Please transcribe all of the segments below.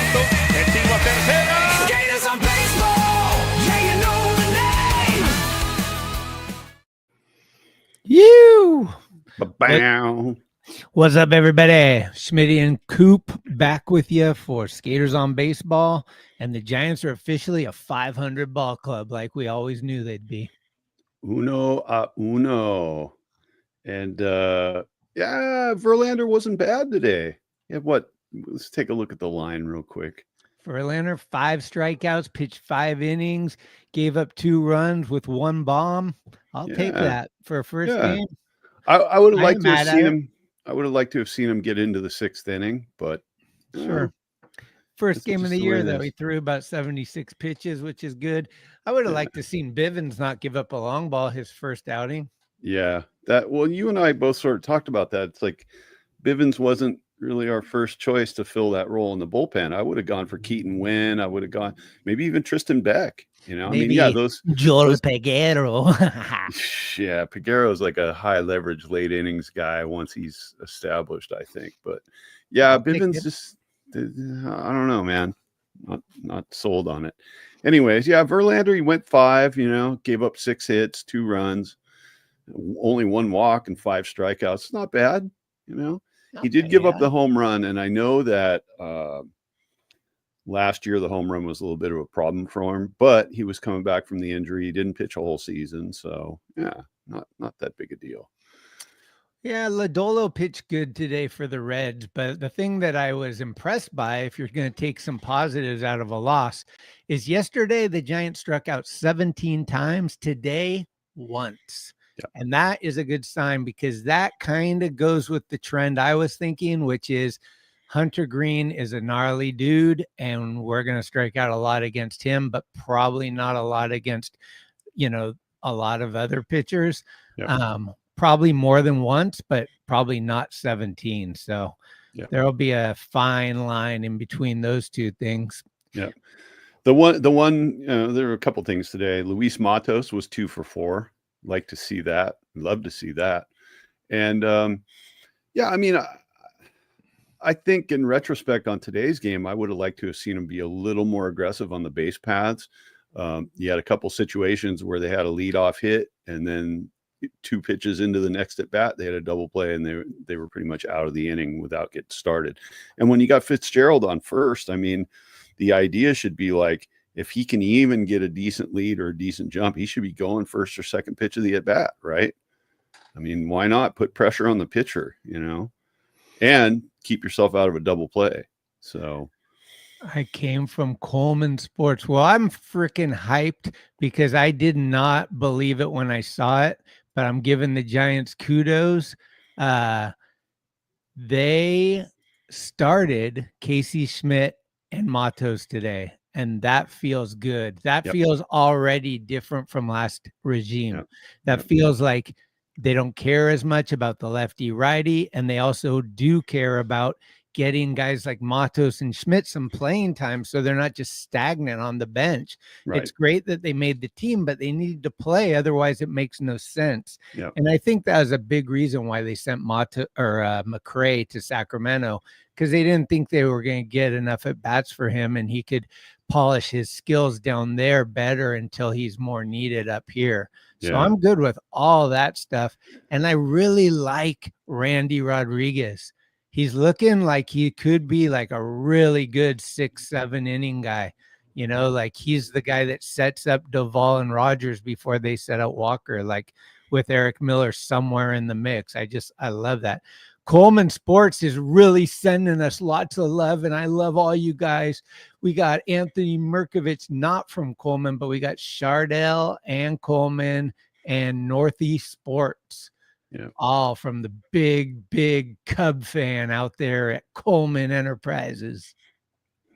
segundo, el tiro a tercera. Gators on baseball, yeah, you know the name. You. Ba-bow. What's up, everybody? Schmitty and Coop back with you for Skaters on Baseball, and the Giants are officially a 500 ball club, like we always knew they'd be. Uno a uno. And yeah, Verlander wasn't bad today. Yeah, what? Let's take a look at the line real quick. Verlander, 5 strikeouts, pitched 5 innings, gave up 2 runs with 1 bomb. I'll take Yeah. that for a first Yeah. game. I would have I liked ain't to have mad at seen it. him. I would have liked to have seen him get into the 6th inning, but Sure. First That's game of just the the way year, it though. is. He threw about 76 pitches, which is good. I would have Yeah. liked to seen Bivens not give up a long ball his first outing. yeah, well, you and I both sort of talked about that. It's like Bivens wasn't really our first choice to fill that role in the bullpen. I would have gone for Keaton Wynn. I would have gone maybe even Tristan Beck. You know, Maybe I mean, yeah, those Joel Peguero. yeah, Peguero's like a high leverage late innings guy once he's established, I think. But yeah, I'll take Bivens it. just I don't know, man. Not sold on it. Anyways, yeah, Verlander, he went 5, gave up 6 hits, 2 runs, only 1 walk and 5 strikeouts. It's not bad, Not He did give up bad. the home run, and I know that last year the home run was a little bit of a problem for him, but he was coming back from the injury. He didn't pitch a whole season, so yeah, not that big a deal. Yeah, Lodolo pitched good today for the Reds, but the thing that I was impressed by, if you're going to take some positives out of a loss, is yesterday the Giants struck out 17 times, today once. Yeah. And that is a good sign because that kind of goes with the trend I was thinking, which is Hunter Green is a gnarly dude, and we're going to strike out a lot against him, but probably not a lot against, a lot of other pitchers. Yeah. Probably more than once, but probably not 17. So Yeah. there'll be a fine line in between those two things. Yeah. The one, there were a couple things today. Luis Matos was 2 for 4. Like to see that. Love to see that. And yeah, I mean, I think in retrospect on today's game, I would have liked to have seen him be a little more aggressive on the base paths. You had a couple situations where they had a leadoff hit, and then 2 pitches into the next at bat, they had a double play, and they were pretty much out of the inning without getting started. And when you got Fitzgerald on first, I mean, the idea should be like, if he can even get a decent lead or a decent jump, he should be going first or second pitch of the at bat, right? I mean, why not put pressure on the pitcher, and keep yourself out of a double play? So I came from Coleman Sports. Well, I'm freaking hyped because I did not believe it when I saw it, but I'm giving the Giants kudos. They started Casey Schmidt and Matos today, and that feels good. That Yep. feels already different from last regime. Yep. That Yep. feels like they don't care as much about the lefty righty, and they also do care about getting guys like Matos and Schmidt some playing time so they're not just stagnant on the bench. right. It's great that they made the team, but they needed to play. Otherwise, it makes no sense. Yep. And I think that was a big reason why they sent McRae to Sacramento, because they didn't think they were going to get enough at bats for him, and he could polish his skills down there better until he's more needed up here. So Yeah. I'm good with all that stuff. And I really like Randy Rodriguez. He's looking like he could be like a really good 6-7 inning guy. Like he's the guy that sets up Duvall and Rogers before they set out Walker, like with Eric Miller somewhere in the mix. I love that. Coleman Sports is really sending us lots of love, and I love all you guys. We got Anthony Merkovich, not from Coleman, but we got Chardell and Coleman and Northeast Sports. Yeah. All from the big Cub fan out there at Coleman Enterprises.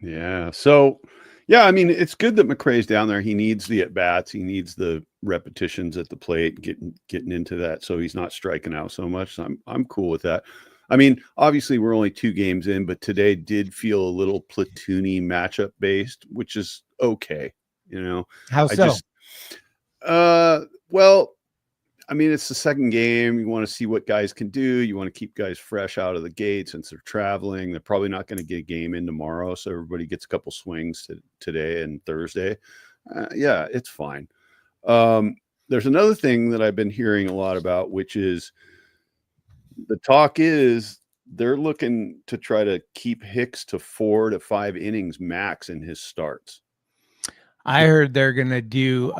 Yeah. So, yeah, I mean, it's good that McRae's down there. He needs the at bats. He needs the repetitions at the plate, getting into that, so he's not striking out so much. So I'm cool with that. I mean, obviously we're only 2 games in, but today did feel a little platoony matchup based, which is okay. How so? Well, I mean, it's the second game. You want to see what guys can do. You want to keep guys fresh out of the gate since they're traveling. They're probably not going to get a game in tomorrow, so everybody gets a couple swings today and Thursday. Yeah, it's fine. There's another thing that I've been hearing a lot about, which is the talk is they're looking to try to keep Hicks to 4 to 5 innings max in his starts. I heard they're gonna do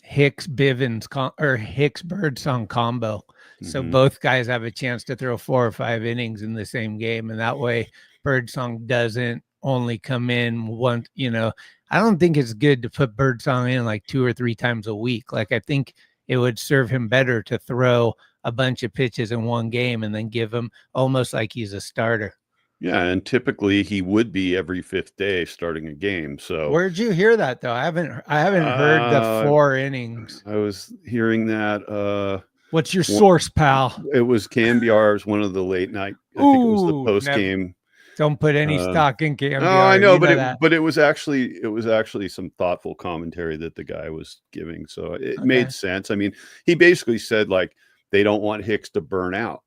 Hicks Bivens or Hicks Birdsong combo. So both guys have a chance to throw 4 or 5 innings in the same game, and that way Birdsong doesn't only come in once. I don't think it's good to put Birdsong in like 2 or 3 times a week. Like, I think it would serve him better to throw a bunch of pitches in one game and then give him almost like he's a starter. Yeah, and typically he would be every 5th day starting a game. So where'd you hear that though? I haven't heard the 4 innings. I was hearing that. What's your source, pal? It was Cambiar's, one of the late night. I think it was the post game. Don't put any stock in Cambiar. Oh, I know, but it was actually some thoughtful commentary that the guy was giving. So it made sense. I mean, he basically said like they don't want Hicks to burn out,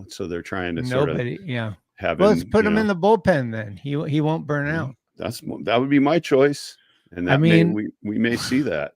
so they're trying to sort of have him. Let's put him in the bullpen then. He won't burn out. That would be my choice, and that we may see that.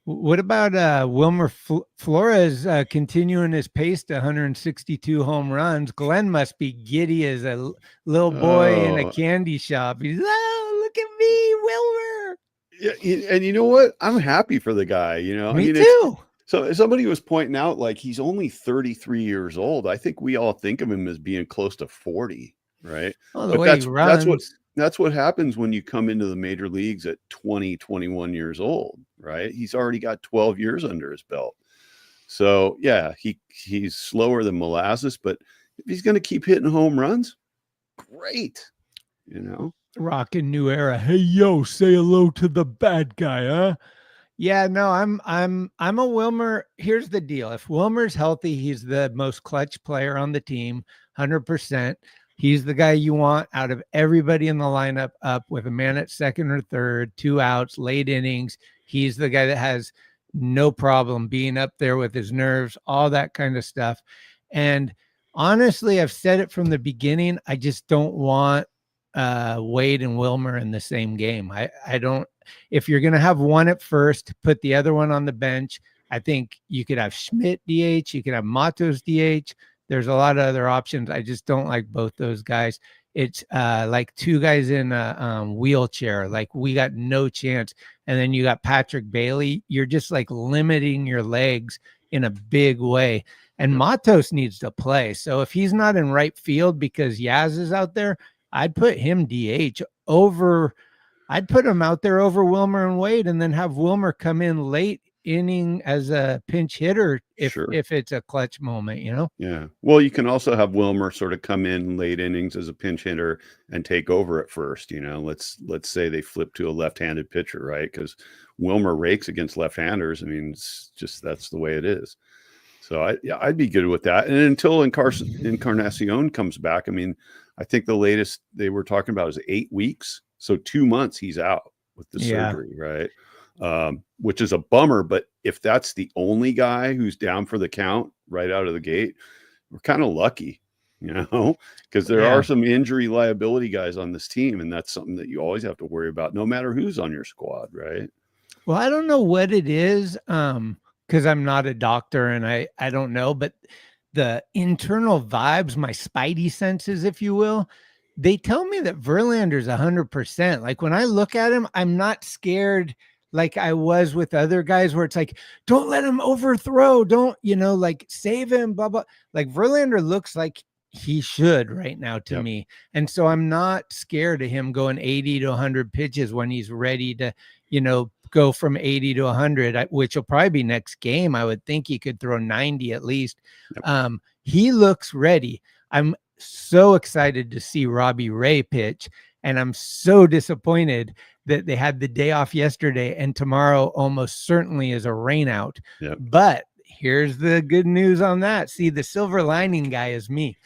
What about Wilmer Flores continuing his pace to 162 home runs? Glenn must be giddy as a little boy in a candy shop. He's, look at me, Wilmer. Yeah, and you know what? I'm happy for the guy. Me too. So somebody was pointing out like he's only 33 years old. I think we all think of him as being close to 40, right? Oh, the way he runs. That's what happens when you come into the major leagues at 20, 21 years old, right? He's already got 12 years under his belt. So, yeah, he's slower than molasses, but if he's going to keep hitting home runs, great, Rockin' new era. Hey, yo, say hello to the bad guy, huh? Yeah, no, I'm a Wilmer. Here's the deal. If Wilmer's healthy, he's the most clutch player on the team, 100%. He's the guy you want out of everybody in the lineup up with a man at second or third, 2 outs, late innings. He's the guy that has no problem being up there with his nerves, all that kind of stuff. And honestly, I've said it from the beginning. I just don't want Wade and Wilmer in the same game. I don't. If you're going to have one at first, put the other one on the bench. I think you could have Schmidt DH. You could have Matos DH. There's a lot of other options. I just don't like both those guys. It's like 2 guys in a wheelchair. Like, we got no chance. And then you got Patrick Bailey. You're just like limiting your legs in a big way. And Matos needs to play. So if he's not in right field because Yaz is out there, I'd put him DH over. I'd put him out there over Wilmer and Wade, and then have Wilmer come in late inning as a pinch hitter if it's a clutch moment, Yeah. Well, you can also have Wilmer sort of come in late innings as a pinch hitter and take over at first. Let's say they flip to a left-handed pitcher, right? Because Wilmer rakes against left-handers. I mean, it's just that's the way it is. So I'd be good with that. And until Encarnacion comes back, I mean, I think the latest they were talking about is 8 weeks. So 2 months he's out with the surgery, right? Which is a bummer. But if that's the only guy who's down for the count right out of the gate, we're kind of lucky, because there are some injury liability guys on this team. And that's something that you always have to worry about, no matter who's on your squad, right? Well, I don't know what it is, because I'm not a doctor and I don't know. But the internal vibes, my spidey senses, if you will, they tell me that Verlander's 100%. Like, when I look at him, I'm not scared like I was with other guys where it's like, don't let him overthrow. Don't, like, save him, blah, blah. Like, Verlander looks like he should right now to me. And so I'm not scared of him going 80 to 100 pitches when he's ready to, go from 80 to 100, which will probably be next game. I would think he could throw 90 at least. He looks ready. I'm so excited to see Robbie Ray pitch, and I'm so disappointed that they had the day off yesterday and tomorrow almost certainly is a rain out. But here's the good news on that. See, the silver lining guy is me.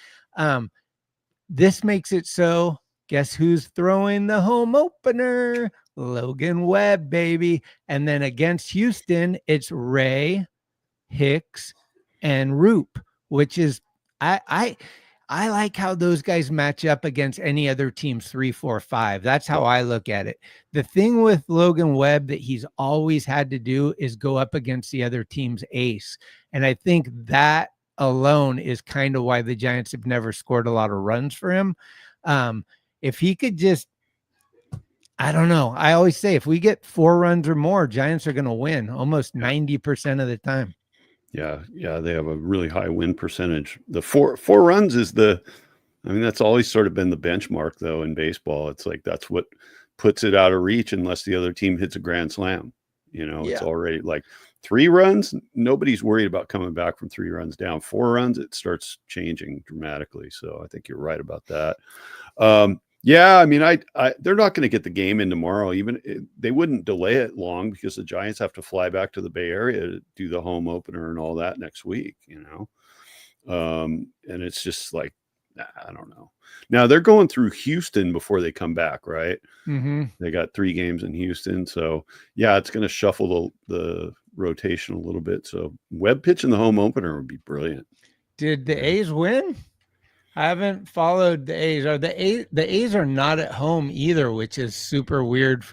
This makes it so, guess who's throwing the home opener? Logan Webb, baby. And then against Houston, it's Ray, Hicks, and Roop, which is I like how those guys match up against any other teams 3, 4, 5. That's how I look at it. The thing with Logan Webb that he's always had to do is go up against the other team's ace. And I think that alone is kind of why the Giants have never scored a lot of runs for him. If he could just, I don't know. I always say if we get 4 runs or more, Giants are going to win almost 90% of the time. Yeah, they have a really high win percentage. The four runs is that's always sort of been the benchmark though in baseball. It's like that's what puts it out of reach unless the other team hits a grand slam. It's already like 3 runs. Nobody's worried about coming back from 3 runs down. 4 runs, it starts changing dramatically. So I think you're right about that. Yeah, I mean, they're not going to get the game in tomorrow. They wouldn't delay it long because the Giants have to fly back to the Bay Area to do the home opener and all that next week, and it's just like, I don't know. Now they're going through Houston before they come back, right? Mm-hmm. They got 3 games in Houston. So yeah, it's going to shuffle the rotation a little bit. So Webb pitching the home opener would be brilliant. Did the A's win? I haven't followed the A's. The A's are not at home either, which is super weird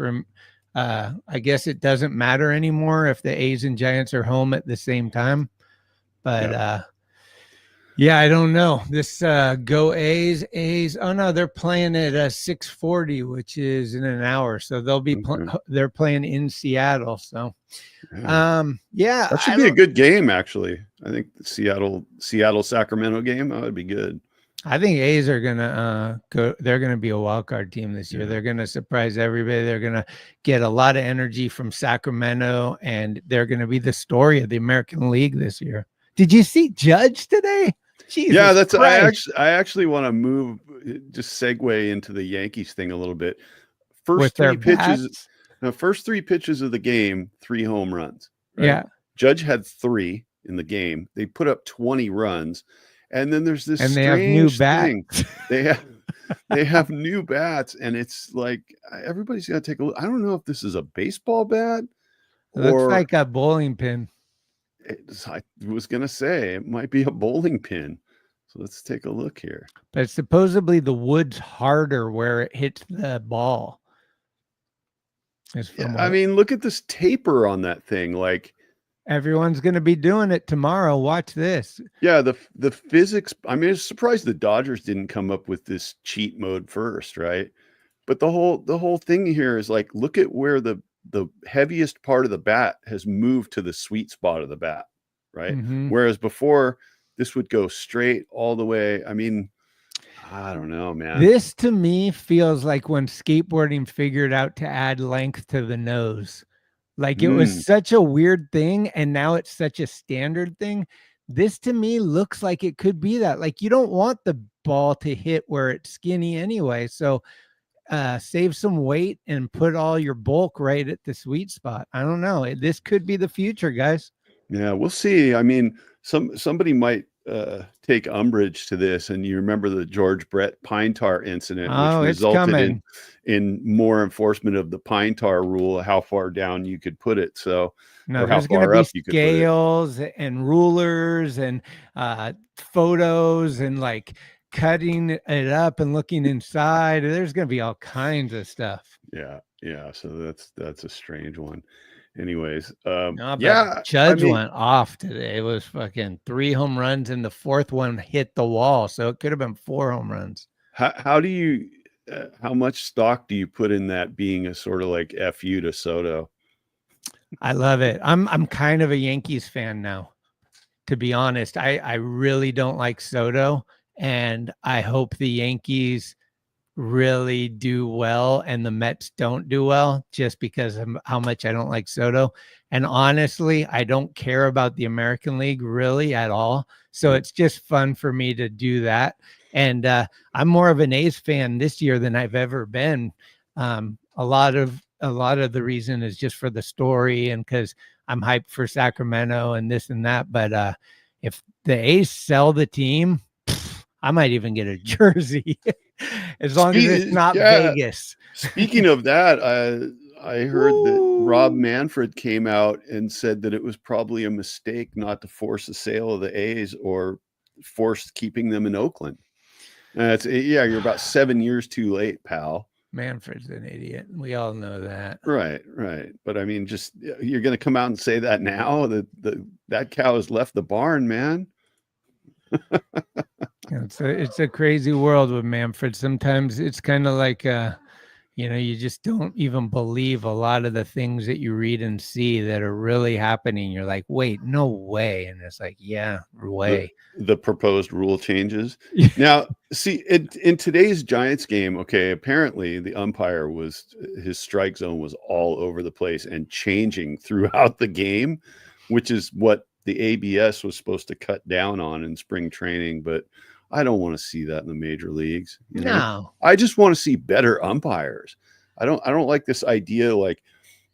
I guess it doesn't matter anymore if the A's and Giants are home at the same time. But yeah, I don't know. This go A's. Oh no, they're playing at 6:40, which is in an hour. So they'll be they're playing in Seattle. So that should be a good game actually. I think the Seattle Sacramento game, that would be good. I think A's are gonna go. They're gonna be a wild card team this year. They're gonna surprise everybody. They're gonna get a lot of energy from Sacramento, and they're gonna be the story of the American League this year. Did you see Judge today? Jesus Christ. I actually want to just segue into the Yankees thing a little bit. First 3 pitches of the game, 3 home runs. Right? Yeah, Judge had 3 in the game. They put up 20 runs. And then there's this, and they have new bats. They have new bats, and it's like everybody's got to take a look. I don't know if this is a baseball bat. It looks like a bowling pin. I was gonna say it might be a bowling pin. So let's take a look here. But supposedly the wood's harder where it hits the ball. I mean, look at this taper on that thing, like. Everyone's going to be doing it tomorrow. Watch this. Yeah, the physics. I mean, it's surprised the Dodgers didn't come up with this cheat mode first, right? But the whole thing here is like, look at where the heaviest part of the bat has moved to the sweet spot of the bat, right? Mm-hmm. Whereas before, this would go straight all the way. I mean, I don't know, man. This to me feels like when skateboarding figured out to add length to the nose. Like it was such a weird thing, and now it's such a standard thing. This to me looks like it could be that. Like you don't want the ball to hit where it's skinny anyway. So save some weight and put all your bulk right at the sweet spot. I don't know. This could be the future, guys. Yeah, we'll see. I mean, somebody might take umbrage to this, and you remember the George Brett pine tar incident, which resulted in more enforcement of the pine tar rule, how far down you could put it. So, no, there's going to be scales and rulers and photos and like cutting it up and looking inside. There's going to be all kinds of stuff. Yeah. So that's a strange one. Anyways, Judge went off today. It was fucking 3 home runs, and the 4th one hit the wall, so it could have been 4 home runs. How do you? How much stock do you put in that being a sort of like FU to Soto? I love it. I'm kind of a Yankees fan now, to be honest. I really don't like Soto, and I hope the Yankees really do well and the Mets don't do well, just because of how much I don't like Soto. And honestly, I don't care about the American League really at all. So it's just fun for me to do that. And I'm more of an A's fan this year than I've ever been. A lot of the reason is just for the story and because I'm hyped for Sacramento and this and that. But if the A's sell the team, I might even get a jersey as long as it's not Vegas. Speaking of that, I heard that Rob Manfred came out and said that it was probably a mistake not to force a sale of the A's or force keeping them in Oakland. You're about 7 years too late, pal. Manfred's an idiot. We all know that. Right. But I mean, just you're going to come out and say that now that cow has left the barn, man. It's a crazy world with Manfred. Sometimes it's kind of like you just don't even believe a lot of the things that you read and see that are really happening. You're like, wait, no way. And it's like, yeah, way. The proposed rule changes. Now, see, in today's Giants game, okay, apparently the umpire his strike zone was all over the place and changing throughout the game, which is what the ABS was supposed to cut down on in spring training. But I don't want to see that in the major leagues. No, I just want to see better umpires. I don't like this idea. Like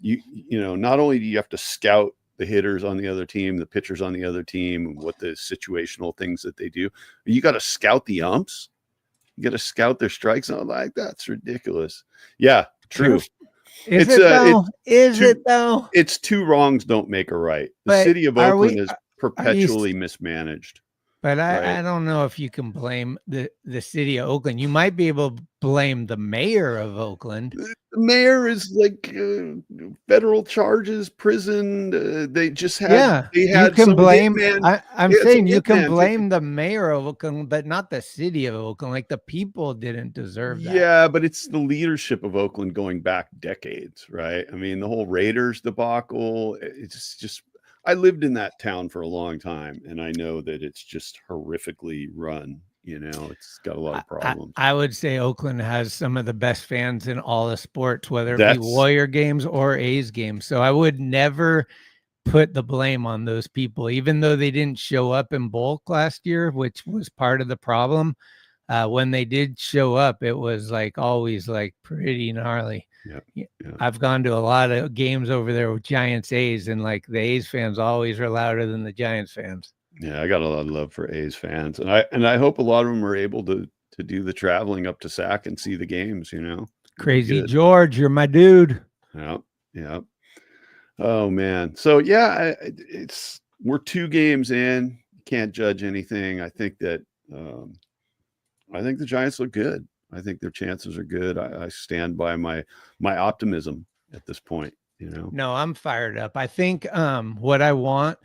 not only do you have to scout the hitters on the other team, the pitchers on the other team, and what the situational things that they do, you got to scout the umps. You got to scout their strike zone. Like, that's ridiculous. Yeah, true. Is it though? It's two wrongs don't make a right. The city of Oakland is perpetually mismanaged. But I don't know if you can blame the city of Oakland. You might be able to blame the mayor of Oakland. The mayor is like federal charges, prison. They just had. Yeah, you can blame. I'm saying you can blame the mayor of Oakland, but not the city of Oakland. Like, the people didn't deserve that. Yeah, but it's the leadership of Oakland going back decades, right? I mean, the whole Raiders debacle. It's just. I lived in that town for a long time, and I know that it's just horrifically run. It's got a lot of problems. I would say Oakland has some of the best fans in all the sports, whether it be Warrior games or A's games. So I would never put the blame on those people, even though they didn't show up in bulk last year, which was part of the problem. When they did show up, it was like always like pretty gnarly. Yeah. I've gone to a lot of games over there with Giants A's, and like the A's fans always are louder than the Giants fans. Yeah, I got a lot of love for A's fans, and I hope a lot of them are able to do the traveling up to SAC and see the games. Crazy George, you're my dude. Yeah. Oh man, so yeah, we're 2 games in. Can't judge anything. I think that the Giants look good. I think their chances are good. I stand by my optimism at this point. No, I'm fired up. I think what I want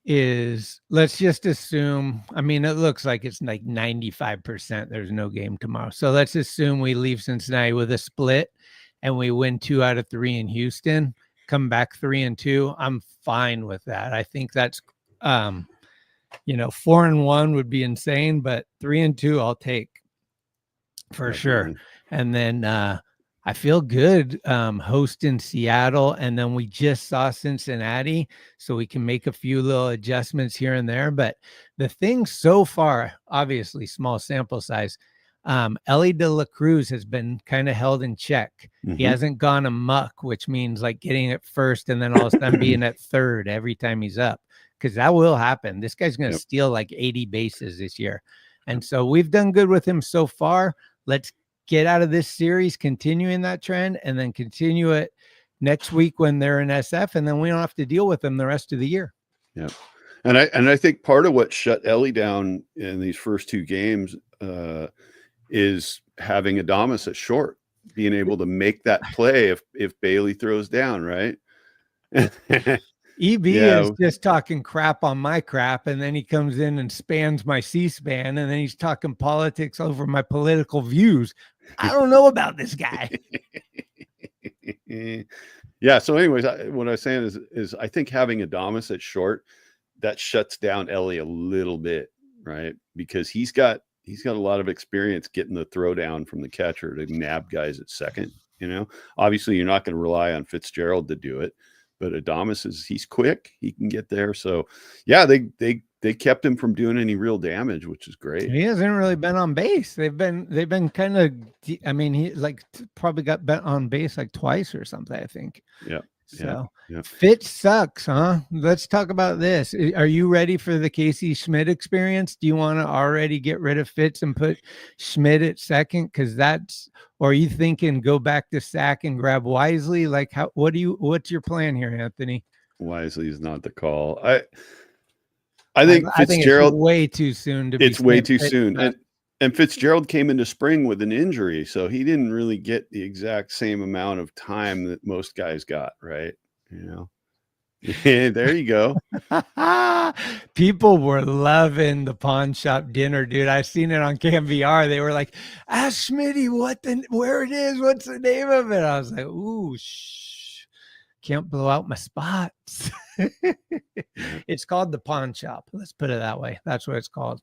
is, let's just assume, I mean, it looks like it's like 95% there's no game tomorrow. So let's assume we leave Cincinnati with a split and we win 2 out of 3 in Houston, come back 3-2. I'm fine with that. I think that's 4-1 would be insane, but 3-2 I'll take. For sure. And then I feel good hosting Seattle, and then we just saw Cincinnati, so we can make a few little adjustments here and there. But the thing so far, obviously small sample size, Ellie De La Cruz has been kind of held in check. He hasn't gone amok, which means like getting it first and then all of a sudden being at third every time he's up, because that will happen. This guy's going to steal like 80 bases this year. And so we've done good with him so far. Let's get out of this series, continuing that trend, and then continue it next week when they're in SF, and then we don't have to deal with them the rest of the year. Yeah. And I think part of what shut Ellie down in these first 2 games is having Adames at short, being able to make that play if Bailey throws down, right? EB is just talking crap on my crap, and then he comes in and spans my C-SPAN, and then he's talking politics over my political views. I don't know about this guy. Yeah. So anyways, what I was saying is I think having Adames at short, that shuts down Ellie a little bit, right? Because he's got a lot of experience getting the throwdown from the catcher to nab guys at second. Obviously you're not going to rely on Fitzgerald to do it, but Adames he's quick. He can get there. So yeah, they kept him from doing any real damage, which is great. He hasn't really been on base. They've been kind of, I mean, he like probably got bent on base like twice or something, I think. Yeah. So Fitz sucks, huh? Let's talk about this. Are you ready for the Casey Schmidt experience? Do you want to already get rid of Fitz and put Schmidt at second? Because that's Or are you thinking go back to Sack and grab Wisely? Like what's your plan here, Anthony? Wisely is not the call. I think I think it's Fitzgerald. way too soon to be. It's way too saying soon, that. and Fitzgerald came into spring with an injury, so he didn't really get the exact same amount of time that most guys got. Right? Yeah, there you go. People were loving the pawn shop dinner, dude. I seen it on CamVR. They were like, "Ask Smitty where it is. What's the name of it?" I was like, "Ooh, shh, can't blow out my spots." It's called the pawn shop. Let's put it that way. That's what it's called.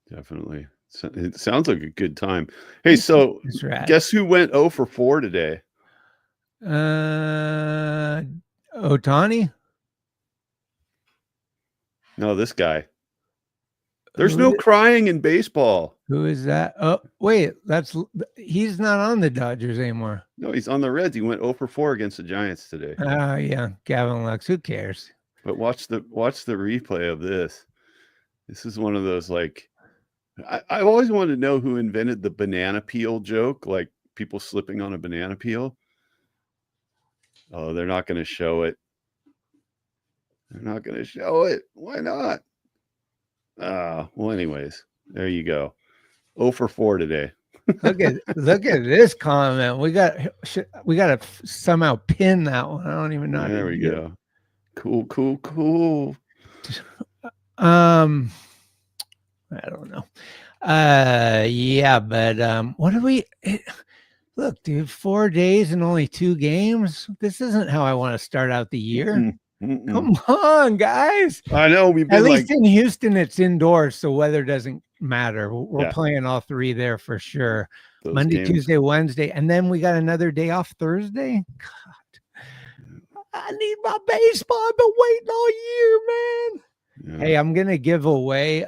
Definitely. So it sounds like a good time. Hey, so That's right. guess who went 0 for 4 today? Otani? No, this guy. There's no crying in baseball. Who is that? Oh, wait, he's not on the Dodgers anymore. No, he's on the Reds. He went 0 for 4 against the Giants today. Oh, yeah. Gavin Lux. Who cares? But watch the replay of this. This is one of those, like, I've always wanted to know who invented the banana peel joke, like people slipping on a banana peel. Oh, they're not going to show it. They're not going to show it. Why not? Well, anyways, there you go. 0 for 4 today. look at this comment. We got to somehow pin that one. I don't even know. There we go. Cool. I don't know. Yeah, but what do we look, dude? 4 days and only 2 games. This isn't how I want to start out the year. Come on, guys. I know we've been at least in Houston, it's indoors, so weather doesn't matter. We're playing all 3 there for sure. Monday, games. Tuesday, Wednesday, and then we got another day off Thursday. God, I need my baseball. I've been waiting all year, man. Yeah. Hey, I'm gonna give away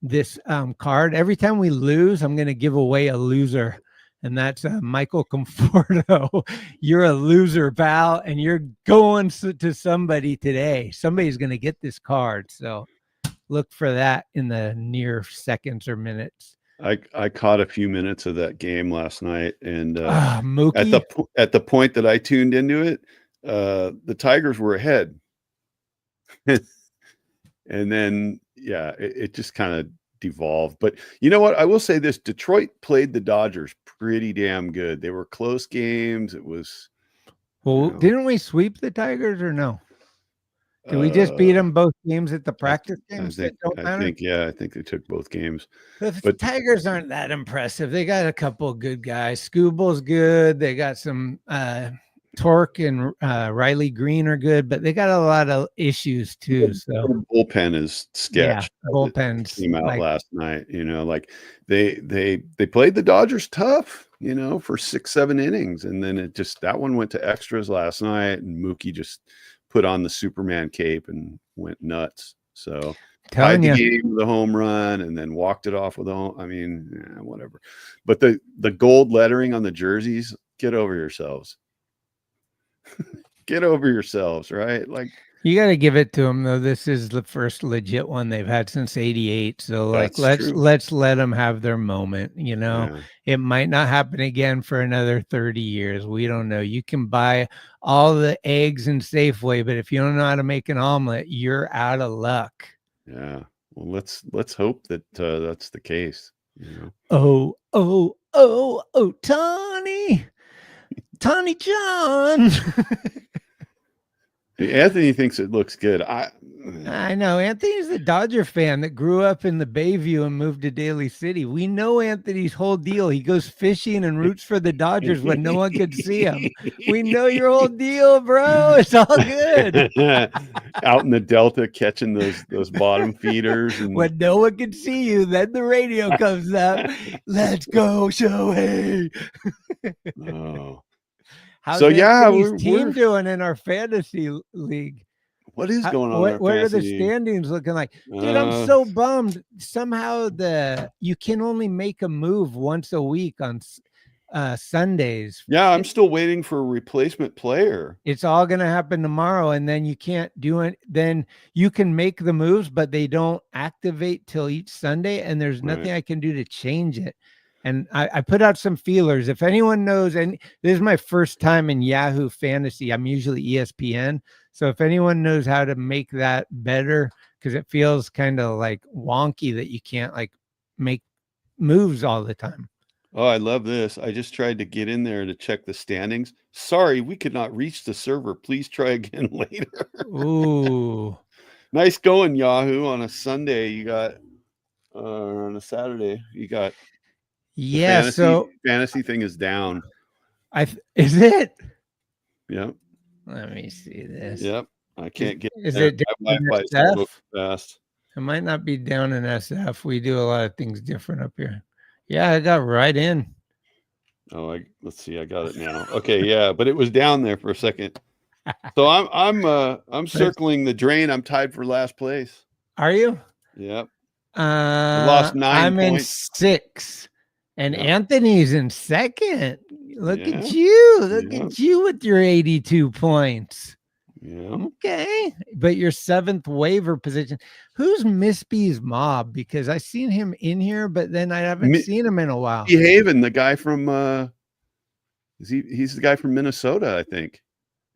this card. Every time we lose, I'm gonna give away a loser. And that's Michael Conforto. You're a loser, pal, and you're going to somebody today. Somebody's going to get this card. So look for that in the near seconds or minutes. I caught a few minutes of that game last night, and Mookie? at the point that I tuned into it, the Tigers were ahead. And then, it just kind of devolved. But you know what? I will say this: Detroit played the Dodgers pretty damn good. They were close games. It was. Well, didn't we sweep the Tigers or no? Did we just beat them both games at the practice games? I think they took both games. But the Tigers aren't that impressive. They got a couple of good guys. Scooble's good. They got some Torque and Riley Green are good, but they got a lot of issues too. So the bullpen is sketch. Yeah, bullpen came out last night. Like they played the Dodgers tough, for 6-7 innings, and then that one went to extras last night, and Mookie just put on the Superman cape and went nuts. So tied the game with a home run, and then walked it off with a home. I mean, whatever. But the gold lettering on the jerseys, get over yourselves. Get over yourselves, right? Like, you got to give it to them, though. This is the first legit one they've had since '88. So let's let them have their moment. It might not happen again for another 30 years. We don't know. You can buy all the eggs in Safeway, but if you don't know how to make an omelet, you're out of luck. Yeah. Well, let's hope that that's the case. Oh, Tony John. Anthony thinks it looks good. I know. Anthony's the Dodger fan that grew up in the Bayview and moved to Daly City. We know Anthony's whole deal. He goes fishing and roots for the Dodgers when no one could see him. We know your whole deal, bro. It's all good. Out in the Delta catching those bottom feeders. And when no one can see you, then the radio comes up. Let's go, Shohei. Oh. How's Anthony's team doing in our fantasy league? What is going on? What are the standings looking like? Dude, I'm so bummed. Somehow you can only make a move once a week on Sundays. Yeah, I'm still waiting for a replacement player. It's all going to happen tomorrow, and then you can't do it. Then you can make the moves, but they don't activate till each Sunday, and there's nothing I can do to change it. And I put out some feelers. If anyone knows, and this is my first time in Yahoo Fantasy, I'm usually ESPN. So if anyone knows how to make that better, because it feels kind of like wonky that you can't like make moves all the time. Oh, I love this. I just tried to get in there to check the standings. Sorry, we could not reach the server. Please try again later. Ooh. Nice going, Yahoo. On a Sunday, you got on a Saturday, you got Yeah. fantasy thing is down. Is it? Yep. Let me see this. Yep. I can't get Is there. it down My in Wi-Fi is SF? so fast. It might not be down in SF. We do a lot of things different up here. Yeah, I got right in. Oh, let's see. I got it now. Okay, yeah, but it was down there for a second. So I'm circling the drain. I'm tied for last place. Are you? Yep. I lost 9 I'm in points. 6, and Yeah. Anthony's in 2nd. Look Yeah. at you! Look Yeah. at you with your 82 points. Yeah. Okay, but your 7th waiver position. Who's Miss B's mob? Because I seen him in here, but then I haven't seen him in a while. Haven, the guy from he's the guy from Minnesota, I think.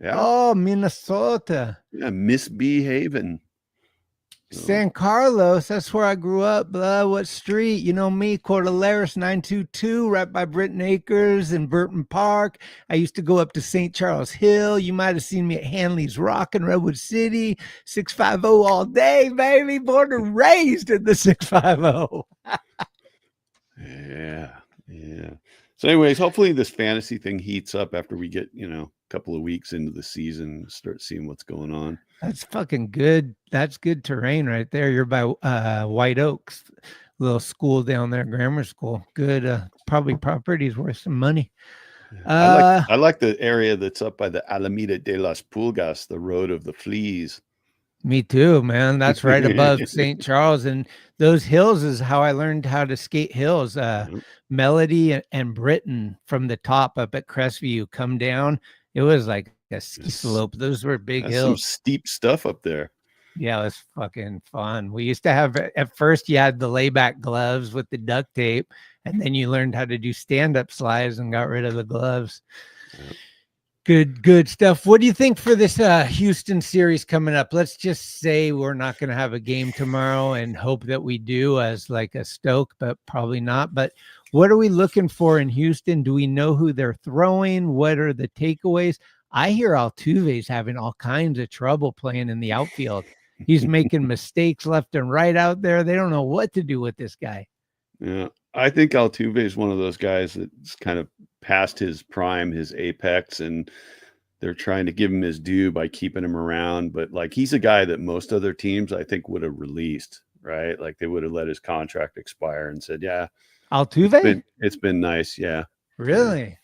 Yeah. Oh, Minnesota. Yeah, Miss B Haven. San Carlos, that's where I grew up. What street? You know me, Cordilleras 922, right by Britton Acres and Burton Park. I used to go up to St. Charles Hill. You might have seen me at Hanley's Rock in Redwood City. 650 all day, baby. Born and raised in the 650. Yeah. Yeah. So anyways, hopefully this fantasy thing heats up after we get, a couple of weeks into the season and start seeing what's going on. That's fucking good. That's good terrain right there. You're by White Oaks, little school down there, grammar school. Good. Probably property's worth some money. I like the area that's up by the Alameda de las Pulgas, the road of the fleas. Me too, man. That's right above St. Charles, and those hills is how I learned how to skate hills. Melody and Britain from the top up at Crestview come down. It was like a ski slope. Those were big hills. Some steep stuff up there. Yeah, it was fucking fun. We used to have, at first you had the layback gloves with the duct tape, and then you learned how to do stand-up slides and got rid of the gloves. Good stuff. What do you think for this Houston series coming up? Let's just say we're not going to have a game tomorrow and hope that we do as like a Stoke, but probably not. But what are we looking for in Houston? Do we know who they're throwing? What are the takeaways? I hear Altuve's having all kinds of trouble playing in the outfield. He's making mistakes left and right out there. They don't know what to do with this guy. Yeah, I think Altuve is one of those guys that's kind of past his prime, his apex, and they're trying to give him his due by keeping him around. But like, he's a guy that most other teams, I think, would have released, right? Like they would have let his contract expire and said, yeah, Altuve? It's been nice. Yeah. Really?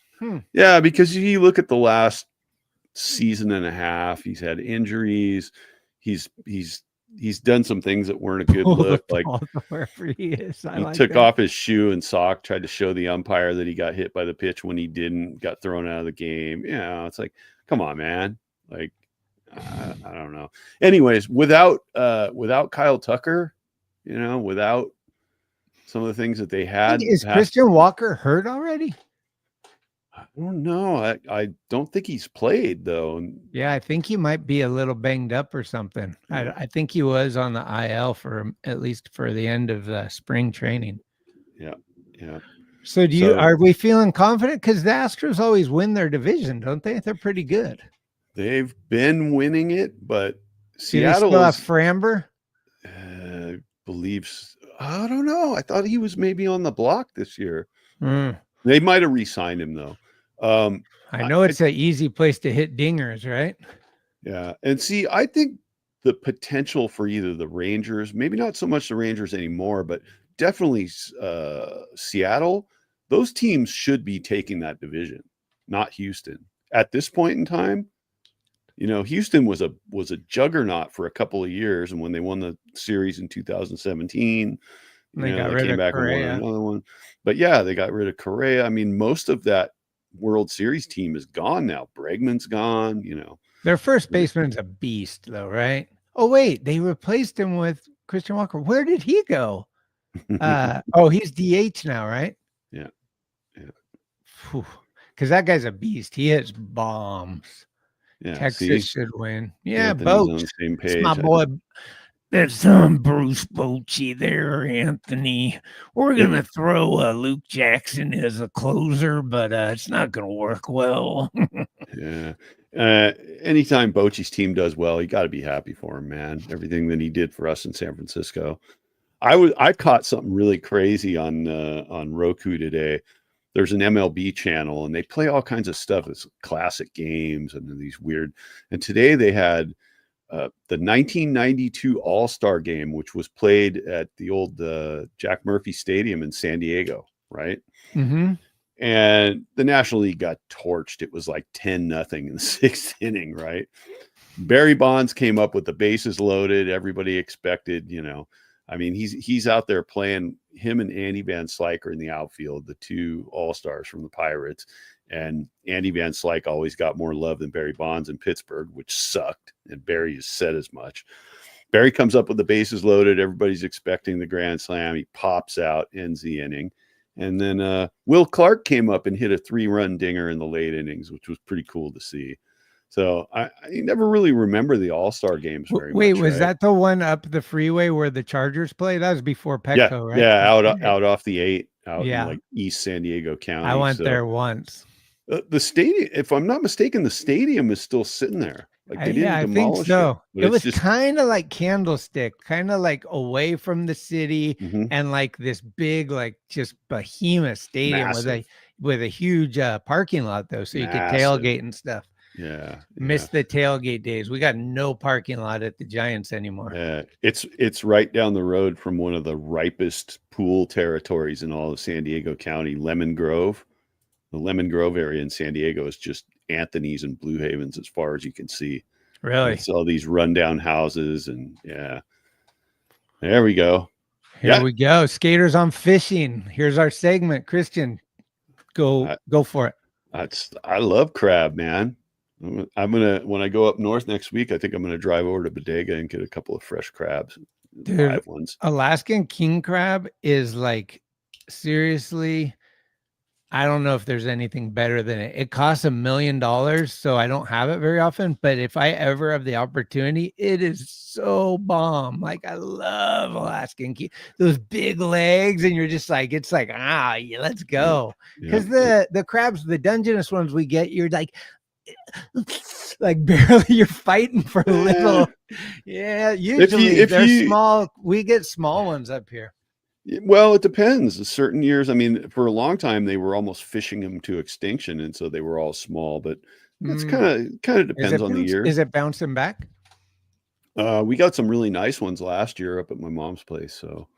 Yeah, because you look at the last season and a half, he's had injuries. He's done some things that weren't a good look. Like wherever he is, he took off his shoe and sock, tried to show the umpire that he got hit by the pitch when he didn't, got thrown out of the game. It's like, come on, man. Like, I don't know. Anyways, without Kyle Tucker, without some of the things that they had. Is Christian Walker hurt already? I don't know. I don't think he's played though. Yeah, I think he might be a little banged up or something. I think he was on the IL for at least for the end of the spring training. Yeah. So are we feeling confident? Because the Astros always win their division, don't they? They're pretty good. They've been winning it, but Seattle still have Framber. Believes. I don't know. I thought he was maybe on the block this year. They might have re-signed him though. I know it's an easy place to hit dingers, right? Yeah. And see, I think the potential for either the Rangers, maybe not so much the Rangers anymore, but definitely Seattle, those teams should be taking that division, not Houston. At this point in time, Houston was a juggernaut for a couple of years, and when they won the series in 2017, they came back and won another one. But yeah, they got rid of Correa. I mean, most of that World Series team is gone now. Bregman's gone. Their first baseman's a beast, though, right? Oh wait, they replaced him with Christian Walker. Where did he go? He's DH now, right? Yeah. because that guy's a beast. He hits bombs. Yeah, Texas see, should win. Yeah, Anthony's on Boch. the same It's my page. boy. That's Bruce Bochy there, Anthony. We're It- gonna throw Luke Jackson as a closer, but it's not gonna work well. yeah. Anytime Bochy's team does well, you got to be happy for him, man. Everything that he did for us in San Francisco. I caught something really crazy on Roku today. There's an MLB channel and they play all kinds of stuff. It's classic games and these weird. And today they had the 1992 All-Star game, which was played at the old Jack Murphy Stadium in San Diego, right? Mm-hmm. And the National League got torched. It was like 10-0 in the 6th inning, right? Barry Bonds came up with the bases loaded. Everybody expected, I mean, he's out there playing. Him and Andy Van Slyke are in the outfield, the two all-stars from the Pirates. And Andy Van Slyke always got more love than Barry Bonds in Pittsburgh, which sucked. And Barry has said as much. Barry comes up with the bases loaded. Everybody's expecting the grand slam. He pops out, ends the inning. And then Will Clark came up and hit a 3-run dinger in the late innings, which was pretty cool to see. So I never really remember the All-Star games very Wait, much. was right? that the one up the freeway where the Chargers play? That was before Petco, right? Yeah, out off the 8, out in Yeah. like East San Diego County. I went there once. The stadium, if I'm not mistaken, the stadium is still sitting there. Like they didn't I think demolish so. it. It was kind of like Candlestick, kind of like away from the city, Mhm. and like this big, like just behemoth stadium Massive. with a huge parking lot though, so you could Massive. tailgate and stuff. Yeah. Miss the tailgate days. We got no parking lot at the Giants anymore. Yeah. It's right down the road from one of the ripest pool territories in all of San Diego County, Lemon Grove. The Lemon Grove area in San Diego is just Anthony's and Blue Havens as far as you can see. Really? It's all these rundown houses and yeah. There we go. Here we go. Skaters on fishing. Here's our segment. Christian, go for it. I love crab, man. I'm gonna when I go up north next week, I think I'm gonna drive over to Bodega and get a couple of fresh crabs. Dude, live ones. Alaskan king crab is like seriously, I don't know if there's anything better than it. It costs $1 million, so I don't have it very often. But if I ever have the opportunity, it is so bomb. Like I love Alaskan king, those big legs, and you're just like, it's like yeah, let's go. Because the crabs, the Dungeness ones we get, you're like barely you're fighting for a little. Yeah, usually they're small. We get small ones up here. Well, it depends. Certain years, I mean, for a long time they were almost fishing them to extinction, and so they were all small. But that's kind of depends on the year. Is it bouncing back? We got some really nice ones last year up at my mom's place. So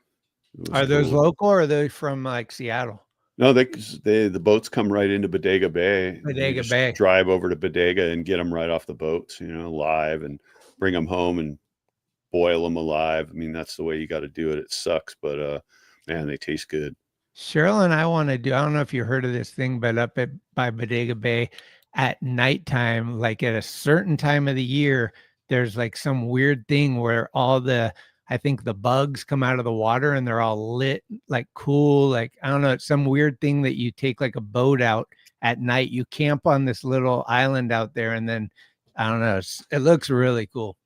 are those local or are they from like Seattle? No, the boats come right into Bodega Bay. Bodega Bay. Drive over to Bodega and get them right off the boats, live, and bring them home and boil them alive. I mean, that's the way you got to do it. It sucks, but man, they taste good. Cheryl and I want to do. I don't know if you heard of this thing, but up by Bodega Bay at nighttime, like at a certain time of the year, there's like some weird thing where I think the bugs come out of the water and they're all lit, like cool. Like, I don't know. It's some weird thing that you take like a boat out at night. You camp on this little island out there. And then, I don't know. It looks really cool.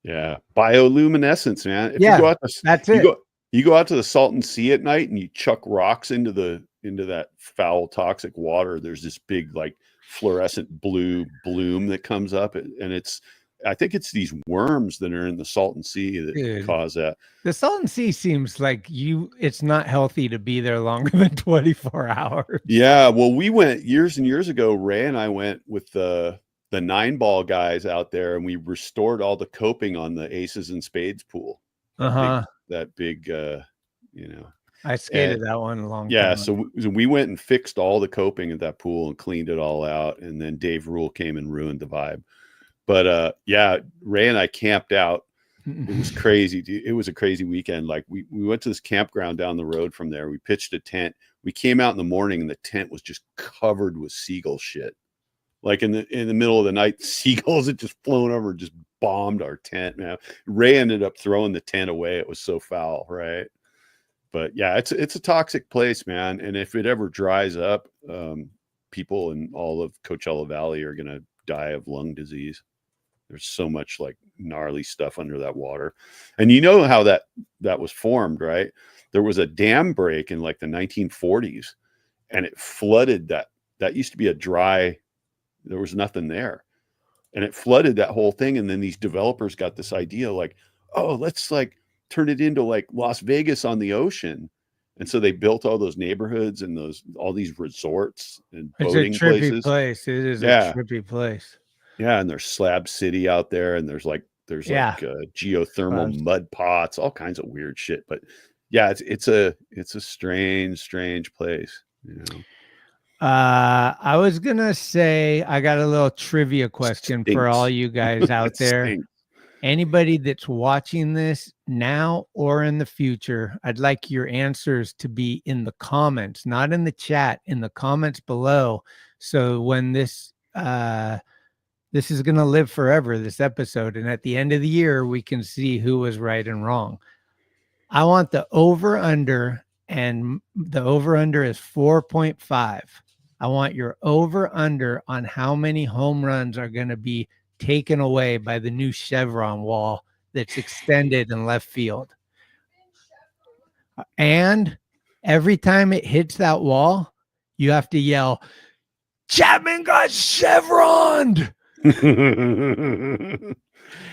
Yeah. Bioluminescence, man. If you go out that's it. You go out to the Salton Sea at night and you chuck rocks into that foul, toxic water. There's this big, like fluorescent blue bloom that comes up. And I think it's these worms that are in the Salton Sea that cause that. The Salton Sea seems like it's not healthy to be there longer than 24 hours. Yeah. Well, we went years and years ago. Ray and I went with the 9-ball guys out there and we restored all the coping on the Aces and Spades pool. That big, I skated that one a long time. Yeah. So we went and fixed all the coping at that pool and cleaned it all out. And then Dave Rule came and ruined the vibe. But yeah, Ray and I camped out. It was crazy, dude. It was a crazy weekend. Like we went to this campground down the road from there. We pitched a tent. We came out in the morning and the tent was just covered with seagull shit. Like in the middle of the night, seagulls had just flown over and just bombed our tent, man. Ray ended up throwing the tent away. It was so foul, right? But yeah, it's a toxic place, man. And if it ever dries up, people in all of Coachella Valley are going to die of lung disease. There's so much like gnarly stuff under that water. And you know how that was formed, right? There was a dam break in like the 1940s, and it flooded that used to be a dry, there was nothing there. And it flooded that whole thing. And then these developers got this idea like, oh, let's like turn it into like Las Vegas on the ocean. And so they built all those neighborhoods and all these resorts and boating it's a trippy places. place. It is Yeah. a trippy place. Yeah. And there's Slab City out there, and there's geothermal mud pots, all kinds of weird shit. But yeah, it's a strange place, you know. I was gonna say I got a little trivia question for all you guys out there. Anybody that's watching this now or in the future, I'd like your answers to be in the comments, not in the chat, in the comments below. So when this is going to live forever, this episode, and at the end of the year, we can see who was right and wrong. I want the over under, and the over under is 4.5. I want your over under on how many home runs are going to be taken away by the new chevron wall that's extended in left field. And every time it hits that wall, you have to yell, Chapman got chevroned.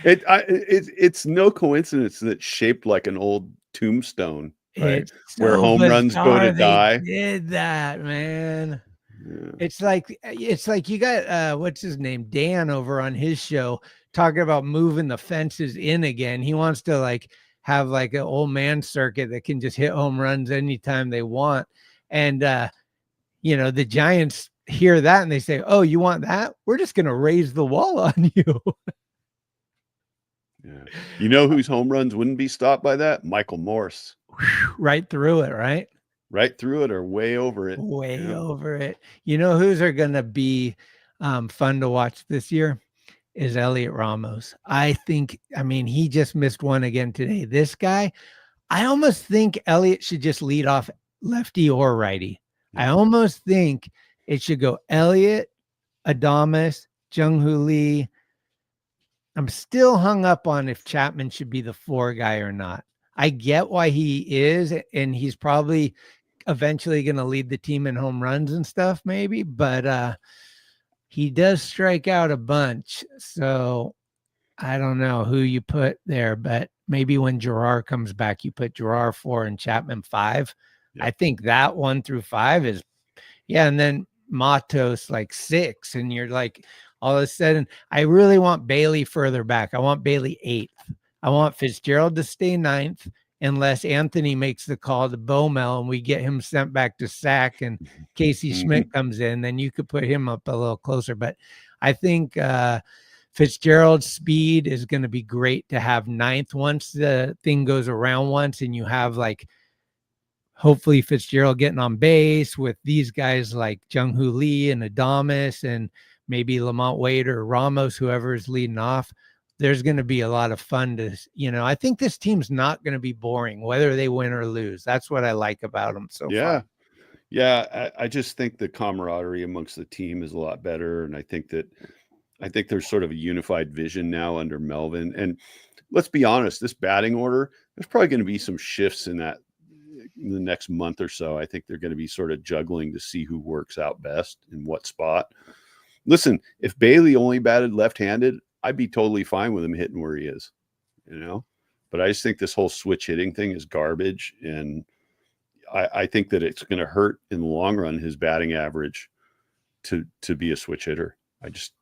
It's no coincidence that it's shaped like an old tombstone, right? So where home runs go to die. Did that, man. Yeah. It's like you got what's his name, Dan, over on his show talking about moving the fences in again. He wants to like have like an old man circuit that can just hit home runs anytime they want. And you know, the Giants hear that and they say, oh, you want that? We're just gonna raise the wall on you. Yeah. You know whose home runs wouldn't be stopped by that? Michael Morse. Right through it, right? Right through it or way over it. Way over it. You know whose are going to be fun to watch this year is Elliot Ramos. I mean, he just missed one again today. This guy, I almost think Elliot should just lead off lefty or righty. I almost think it should go Elliot, Adames, Jung-Hoo Lee. I'm still hung up on if Chapman should be the 4 guy or not. I get why he is, and he's probably eventually going to lead the team in home runs and stuff, maybe, but he does strike out a bunch. So I don't know who you put there, but maybe when Gerard comes back, you put Gerard 4 and Chapman 5. Yep. I think that 1 through 5 is, and then Matos like 6, and you're like, all of a sudden, I really want Bailey further back. I want Bailey 8th. I want Fitzgerald to stay 9th unless Anthony makes the call to Bowmel and we get him sent back to sack and Casey Schmidt comes in, then you could put him up a little closer. But I think Fitzgerald's speed is going to be great to have 9th once the thing goes around once, and you have like hopefully Fitzgerald getting on base with these guys like Jung-Hoo Lee and Adames and maybe Lamont Wade or Ramos, whoever is leading off. There's going to be a lot of fun to, I think this team's not going to be boring, whether they win or lose. That's what I like about them so far. Yeah. I just think the camaraderie amongst the team is a lot better. And I think there's sort of a unified vision now under Melvin. And let's be honest, this batting order, there's probably going to be some shifts in that in the next month or so. I think they're going to be sort of juggling to see who works out best in what spot. Listen, if Bailey only batted left-handed, I'd be totally fine with him hitting where he is, but I just think this whole switch hitting thing is garbage. And I think that it's going to hurt in the long run, his batting average to be a switch hitter.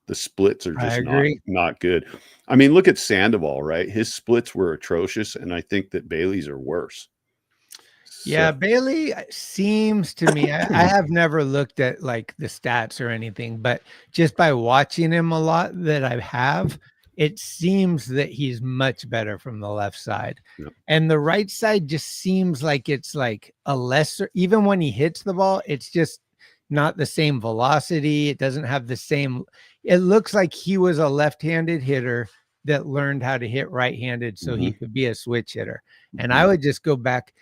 The splits are just not good. I mean, look at Sandoval, right? His splits were atrocious. And I think that Bailey's are worse. Yeah, Bailey seems to me, I have never looked at like the stats or anything, but just by watching him a lot that I have, it seems that he's much better from the left side. Yep. And the right side just seems like it's like a lesser, even when he hits the ball, it's just not the same velocity. It doesn't have the same, it looks like he was a left-handed hitter that learned how to hit right-handed so he could be a switch hitter. And I would just go back.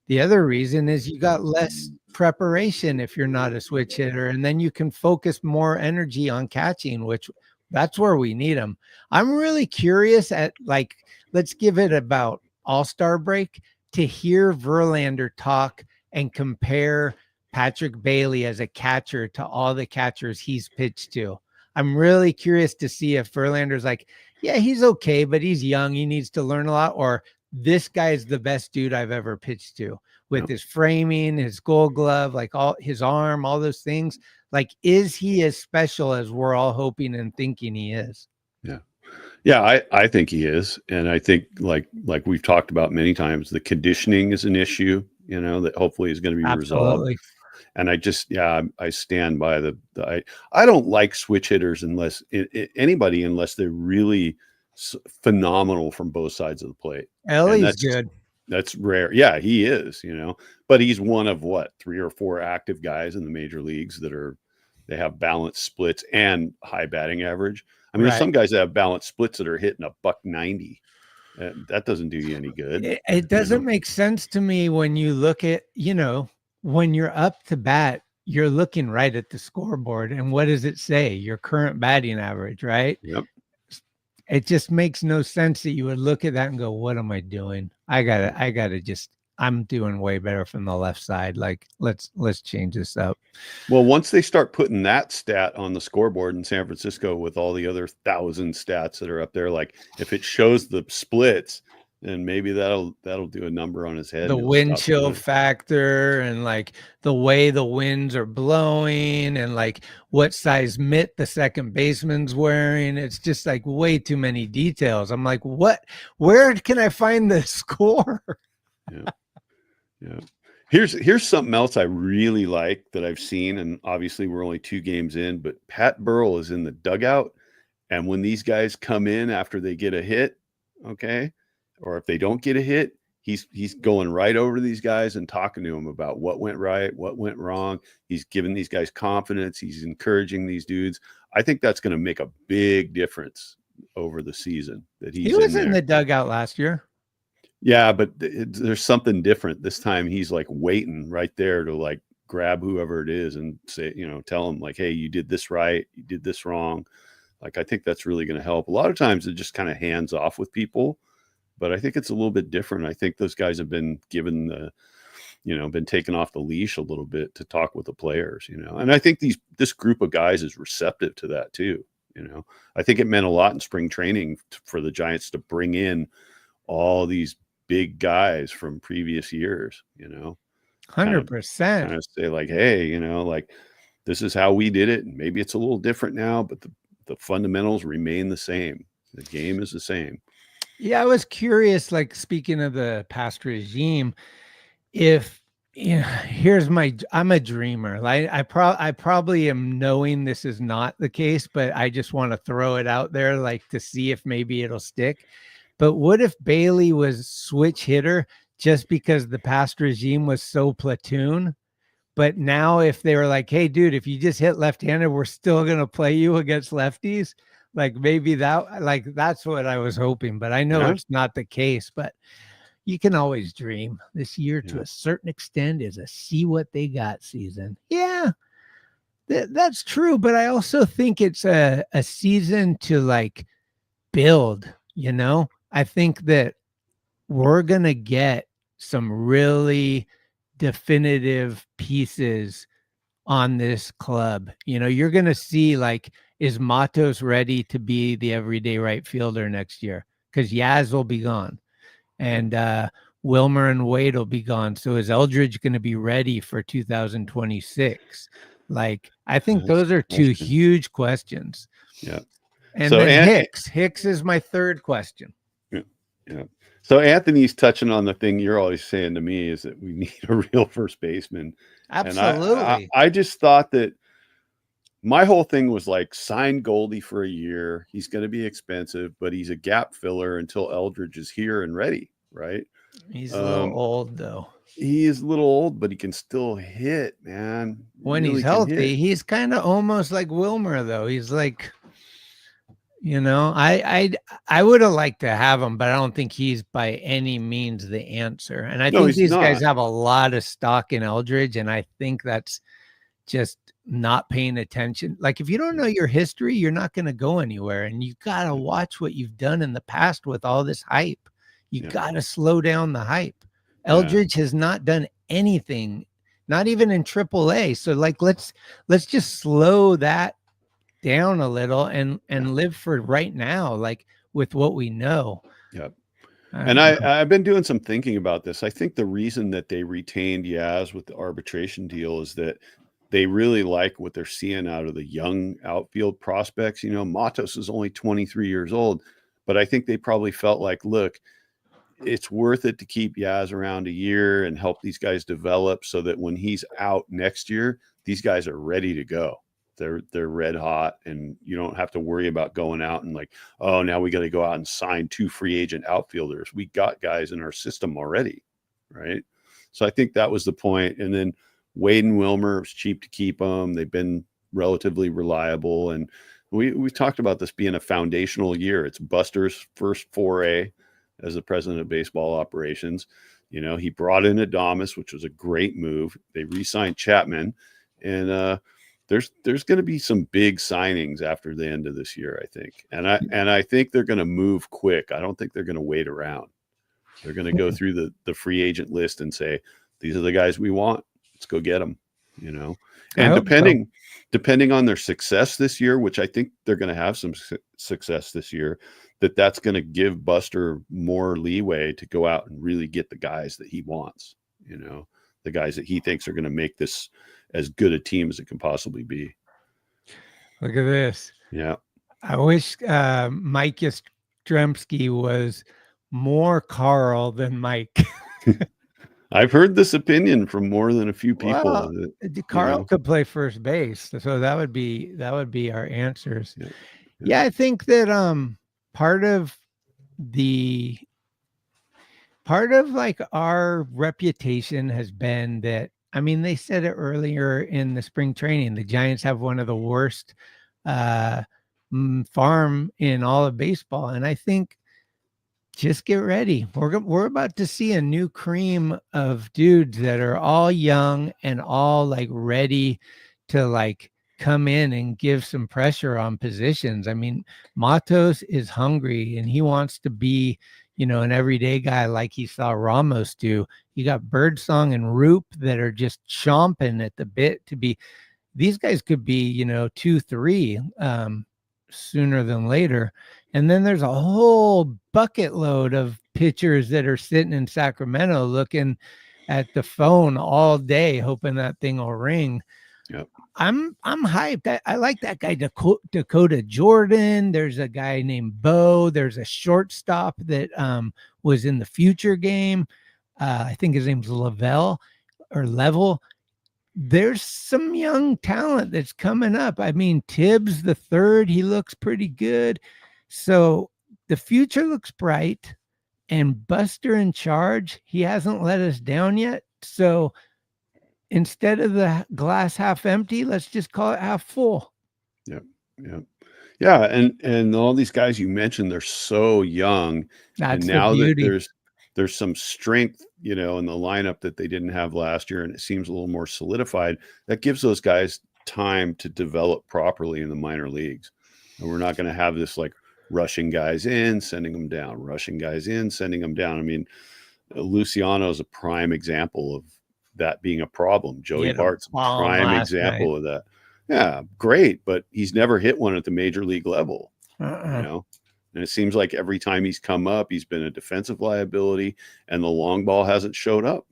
The other reason is you got less preparation if you're not a switch hitter, and then you can focus more energy on catching, which that's where we need them. I'm really curious at, like, let's give it about All-Star break to hear Verlander talk and compare Patrick Bailey as a catcher to all the catchers he's pitched to. I'm really curious to see if Verlander's like, yeah, he's okay, but he's young. He needs to learn a lot. Or this guy is the best dude I've ever pitched to, with his framing, his Gold Glove, like all his arm, all those things. Like, is he as special as we're all hoping and thinking he is? Yeah. Yeah, I think he is. And I think like we've talked about many times, the conditioning is an issue, that hopefully is going to be resolved. And I stand by I don't like switch hitters unless they're really phenomenal from both sides of the plate. Ellie's good. That's rare. Yeah, he is, but he's one of 3 or 4 active guys in the major leagues they have balanced splits and high batting average. I mean, there's some guys that have balanced splits that are hitting $190. That doesn't do you any good. It doesn't make sense to me when you look at, when you're up to bat, you're looking right at the scoreboard. And what does it say? Your current batting average, right? Yep. It just makes no sense that you would look at that and go, what am I doing? I'm doing way better from the left side. Like, let's change this up. Well, once they start putting that stat on the scoreboard in San Francisco with all the other 1,000 stats that are up there, like if it shows the splits, then maybe that'll do a number on his head. The wind chill factor, and like the way the winds are blowing, and like what size mitt the second baseman's wearing. It's just like way too many details. I'm like, where can I find the score? Yeah. Here's something else I really like that I've seen, and obviously we're only 2 games in, but Pat Burrell is in the dugout, and when these guys come in after they get a hit, okay, or if they don't get a hit, he's going right over to these guys and talking to them about what went right, what went wrong. He's giving these guys confidence. He's encouraging these dudes. I think that's going to make a big difference over the season. That he was in the dugout last year. Yeah, but there's something different this time. He's like waiting right there to like grab whoever it is and say, tell them like, hey, you did this right, you did this wrong. Like, I think that's really going to help. A lot of times it just kind of hands off with people, but I think it's a little bit different. I think those guys have been given been taken off the leash a little bit to talk with the players, and I think this group of guys is receptive to that too. I think it meant a lot in spring training for the Giants to bring in all these big guys from previous years, 100%. Kind of say like, hey, like this is how we did it. And maybe it's a little different now, but the fundamentals remain the same. The game is the same. Yeah, I was curious, like, speaking of the past regime, if I'm a dreamer. Like, I probably am knowing this is not the case, but I just want to throw it out there, like, to see if maybe it'll stick. But what if Bailey was switch hitter just because the past regime was so platoon? But now if they were like, hey, dude, if you just hit left-handed, we're still going to play you against lefties. Like, maybe that's what I was hoping. But I know it's not the case. But you can always dream. This year, to a certain extent, is a see what they got season. Yeah, that's true. But I also think it's a season to, like, build, I think that we're going to get some really definitive pieces on this club. You're going to see, like, is Matos ready to be the everyday right fielder next year? Because Yaz will be gone. And Wilmer and Wade will be gone. So is Eldridge going to be ready for 2026? Like, I think those are 2 huge questions. Yeah. And so then Hicks is my third question. Yeah. So Anthony's touching on the thing you're always saying to me is that we need a real first baseman. Absolutely. And I just thought that my whole thing was like, sign Goldie for a year. He's going to be expensive, but he's a gap filler until Eldridge is here and ready, right? He's a little old, though. He is a little old, but he can still hit, man. When he's healthy, he's kind of almost like Wilmer, though. He's like, You know, I would have liked to have him, but I don't think he's by any means the answer. And I No, think he's these guys not. have a lot of stock in Eldridge, and I think that's just not paying attention. Like if you don't know your history, you're not going to go anywhere, and you got to watch what you've done in the past with all this hype. You Yeah. got to slow down the hype. Yeah. Eldridge has not done anything, not even in AAA. So like let's just slow that down a little and live for right now, like with what we know. Yep. I And don't know. I've been doing some thinking about this. I think the reason that they retained Yaz with the arbitration deal is that they really like what they're seeing out of the young outfield prospects. You know, Matos is only 23 years old, but I think they probably felt like, look, it's worth it to keep Yaz around a year and help these guys develop so that when he's out next year, these guys are ready to go. They're red hot, and you don't have to worry about going out and like, oh, now we got to go out and sign 2 free agent outfielders. We got guys in our system already, right? So I think that was the point. And then Wade and Wilmer, was cheap to keep them. They've been relatively reliable, and we've talked about this being a foundational year. It's Buster's first foray as the president of baseball operations. You know, he brought in Adames, which was a great move. They re-signed Chapman, and there's going to be some big signings after the end of this year, I think. And I think they're going to move quick. I don't think they're going to wait around. They're going to go through the free agent list and say, these are the guys we want. Let's go get them, you know. And depending on their success this year, which I think they're going to have some success this year, that's going to give Buster more leeway to go out and really get the guys that he wants, you know, the guys that he thinks are going to make this as good a team as it can possibly be. Look at this. Yeah. I wish Mike Yastrzemski was more Carl than Mike. I've heard this opinion from more than a few people. Well, that, Carl could play first base, so that would be our answers. Yeah. I think that part of like our reputation has been that, I mean, they said it earlier in the spring training, the Giants have one of the worst farm in all of baseball. And I think just get ready. We're about to see a new cream of dudes that are all young and all like ready to like come in and give some pressure on positions. I mean, Matos is hungry and he wants to be, you know, an everyday guy like he saw Ramos do. You got Birdsong and Roop that are just chomping at the bit to be. These guys could be, you know, 2-3 sooner than later. And then there's a whole bucket load of pitchers that are sitting in Sacramento looking at the phone all day, hoping that thing will ring. Yep. I'm hyped. I like that guy, Dakota Jordan. There's a guy named Bo. There's a shortstop that was in the future game. I think his name's Level. There's some young talent that's coming up. I mean, Tibbs the third, he looks pretty good. So the future looks bright, and Buster in charge, he hasn't let us down yet. So instead of the glass half empty, let's just call it half full. Yeah. And all these guys you mentioned, they're so young. That's and now the beauty. that there's some strength, you know, in the lineup that they didn't have last year, and it seems a little more solidified. That gives those guys time to develop properly in the minor leagues. And we're not going to have this like rushing guys in, sending them down, rushing guys in, sending them down. I mean, Luciano is a prime example of that being a problem. Joey Bart's a prime example of that. Yeah, great, but he's never hit one at the major league level, you know? And it seems like every time he's come up, he's been a defensive liability, and the long ball hasn't showed up,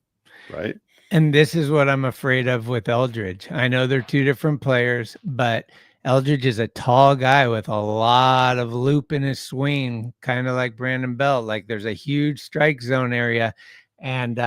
right? And this is what I'm afraid of with Eldridge. I know they're two different players, but Eldridge is a tall guy with a lot of loop in his swing, kind of like Brandon Belt. Like there's a huge strike zone area, and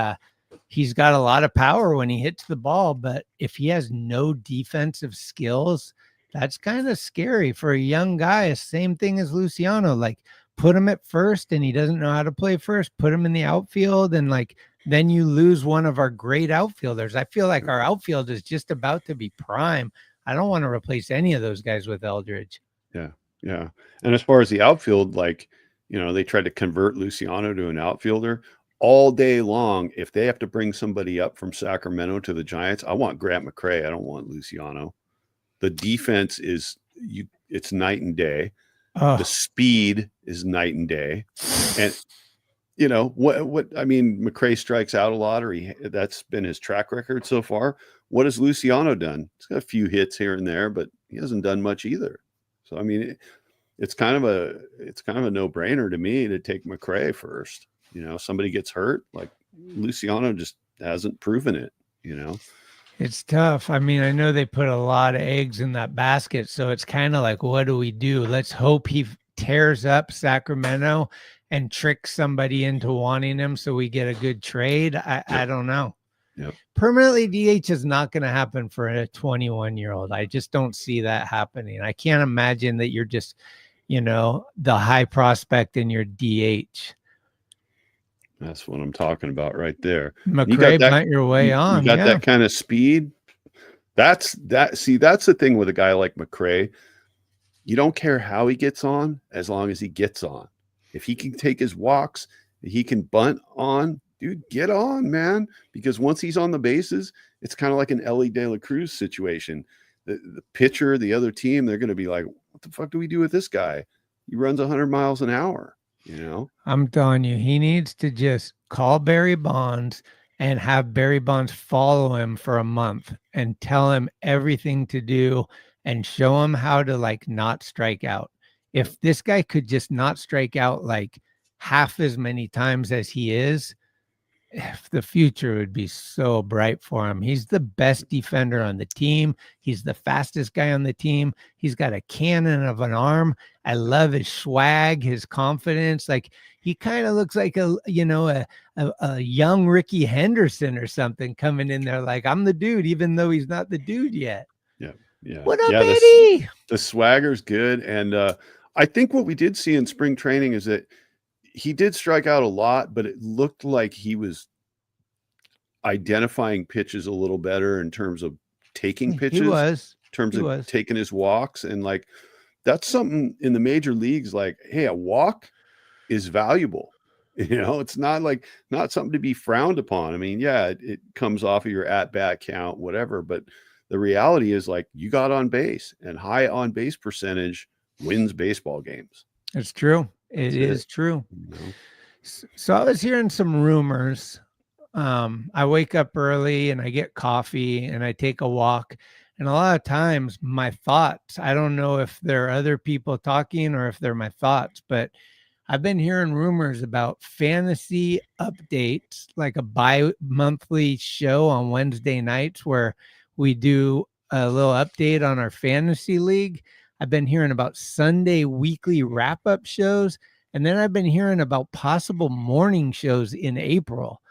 he's got a lot of power when he hits the ball. But if he has no defensive skills, that's kind of scary for a young guy. Same thing as Luciano. Like put him at first and he doesn't know how to play first. Put him in the outfield and like then you lose one of our great outfielders. I feel like our outfield is just about to be prime. I don't want to replace any of those guys with Eldridge. Yeah. Yeah. And as far as the outfield, like, they tried to convert Luciano to an outfielder all day long. If they have to bring somebody up from Sacramento to the Giants, I want Grant McCray. I don't want Luciano. The defense it's night and day. The Oh, speed is night and day. And McCray strikes out a lot, or that's been his track record so far. What has Luciano done? He's got a few hits here and there, but he hasn't done much either. So I mean, it's kind of a no-brainer to me to take McCray first. Somebody gets hurt, like Luciano just hasn't proven it. it's tough. I mean, I know they put a lot of eggs in that basket, so it's kind of like, what do we do? Let's hope he tears up Sacramento and tricks somebody into wanting him so we get a good trade. I don't know. Yep. Permanently DH is not going to happen for a 21-year-old. I just don't see that happening. I can't imagine that you're just, the high prospect in your DH. That's what I'm talking about right there. McCray, bunt your way on. You got that kind of speed. That's the thing with a guy like McCray. You don't care how he gets on as long as he gets on. If he can take his walks, he can bunt on, dude, get on, man. Because once he's on the bases, it's kind of like an Ellie De La Cruz situation. The pitcher, the other team, they're going to be like, what the fuck do we do with this guy? He runs 100 miles an hour, I'm telling you, he needs to just call Barry Bonds and have Barry Bonds follow him for a month and tell him everything to do and show him how to not strike out. If this guy could just not strike out half as many times as he is, the future would be so bright for him. He's the best defender on the team. He's the fastest guy on the team. He's got a cannon of an arm. I love his swag, his confidence. He kind of looks like a young Ricky Henderson or something coming in there. I'm the dude, even though he's not the dude yet. Yeah. Yeah. What up, yeah, Eddie? The swagger's good. And I think what we did see in spring training is that he did strike out a lot, but it looked like he was identifying pitches a little better in terms of taking pitches. He was. In terms of taking his walks. And that's something in the major leagues, hey, a walk is valuable. It's not something to be frowned upon. I mean, yeah, it comes off of your at-bat count, whatever, but the reality is you got on base, and high on base percentage wins baseball games. It's true. It is true. So I was hearing some rumors. I wake up early and I get coffee and I take a walk. And a lot of times my thoughts, I don't know if there are other people talking or if they're my thoughts, but I've been hearing rumors about fantasy updates, like a bi-monthly show on Wednesday nights where we do a little update on our fantasy league. I've been hearing about Sunday weekly wrap-up shows. And then I've been hearing about possible morning shows in April.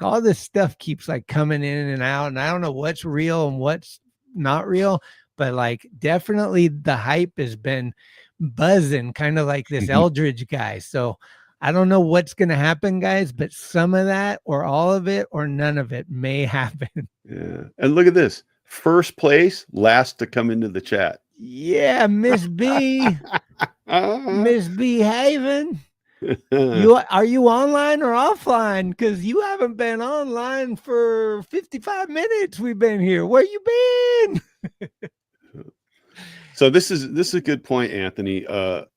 All this stuff keeps coming in and out. And I don't know what's real and what's not real, but definitely the hype has been buzzing, kind of like this Eldridge guy. So I don't know what's going to happen, guys, but some of that or all of it or none of it may happen. Yeah. And look at this. First place, last to come into the chat. Yeah, Miss B. Miss B Haven. Are you online or offline? Because you haven't been online for 55 minutes. We've been here. Where you been? So this is a good point, Anthony.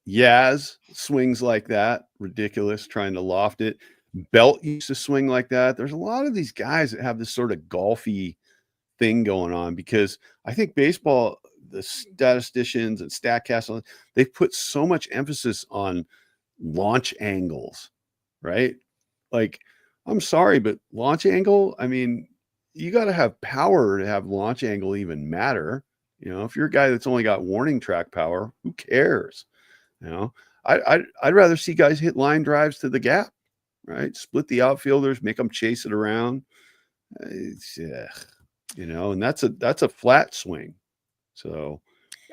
Yaz swings like that, ridiculous, trying to loft it. Belt used to swing like that. There's a lot of these guys that have this sort of golfy thing going on, because I think baseball, the statisticians and StatCast, they've put so much emphasis on launch angles, right? I'm sorry, but launch angle, I mean, you got to have power to have launch angle even matter. If you're a guy that's only got warning track power, who cares? I'd rather see guys hit line drives to the gap, right? Split the outfielders, make them chase it around. And that's a flat swing. So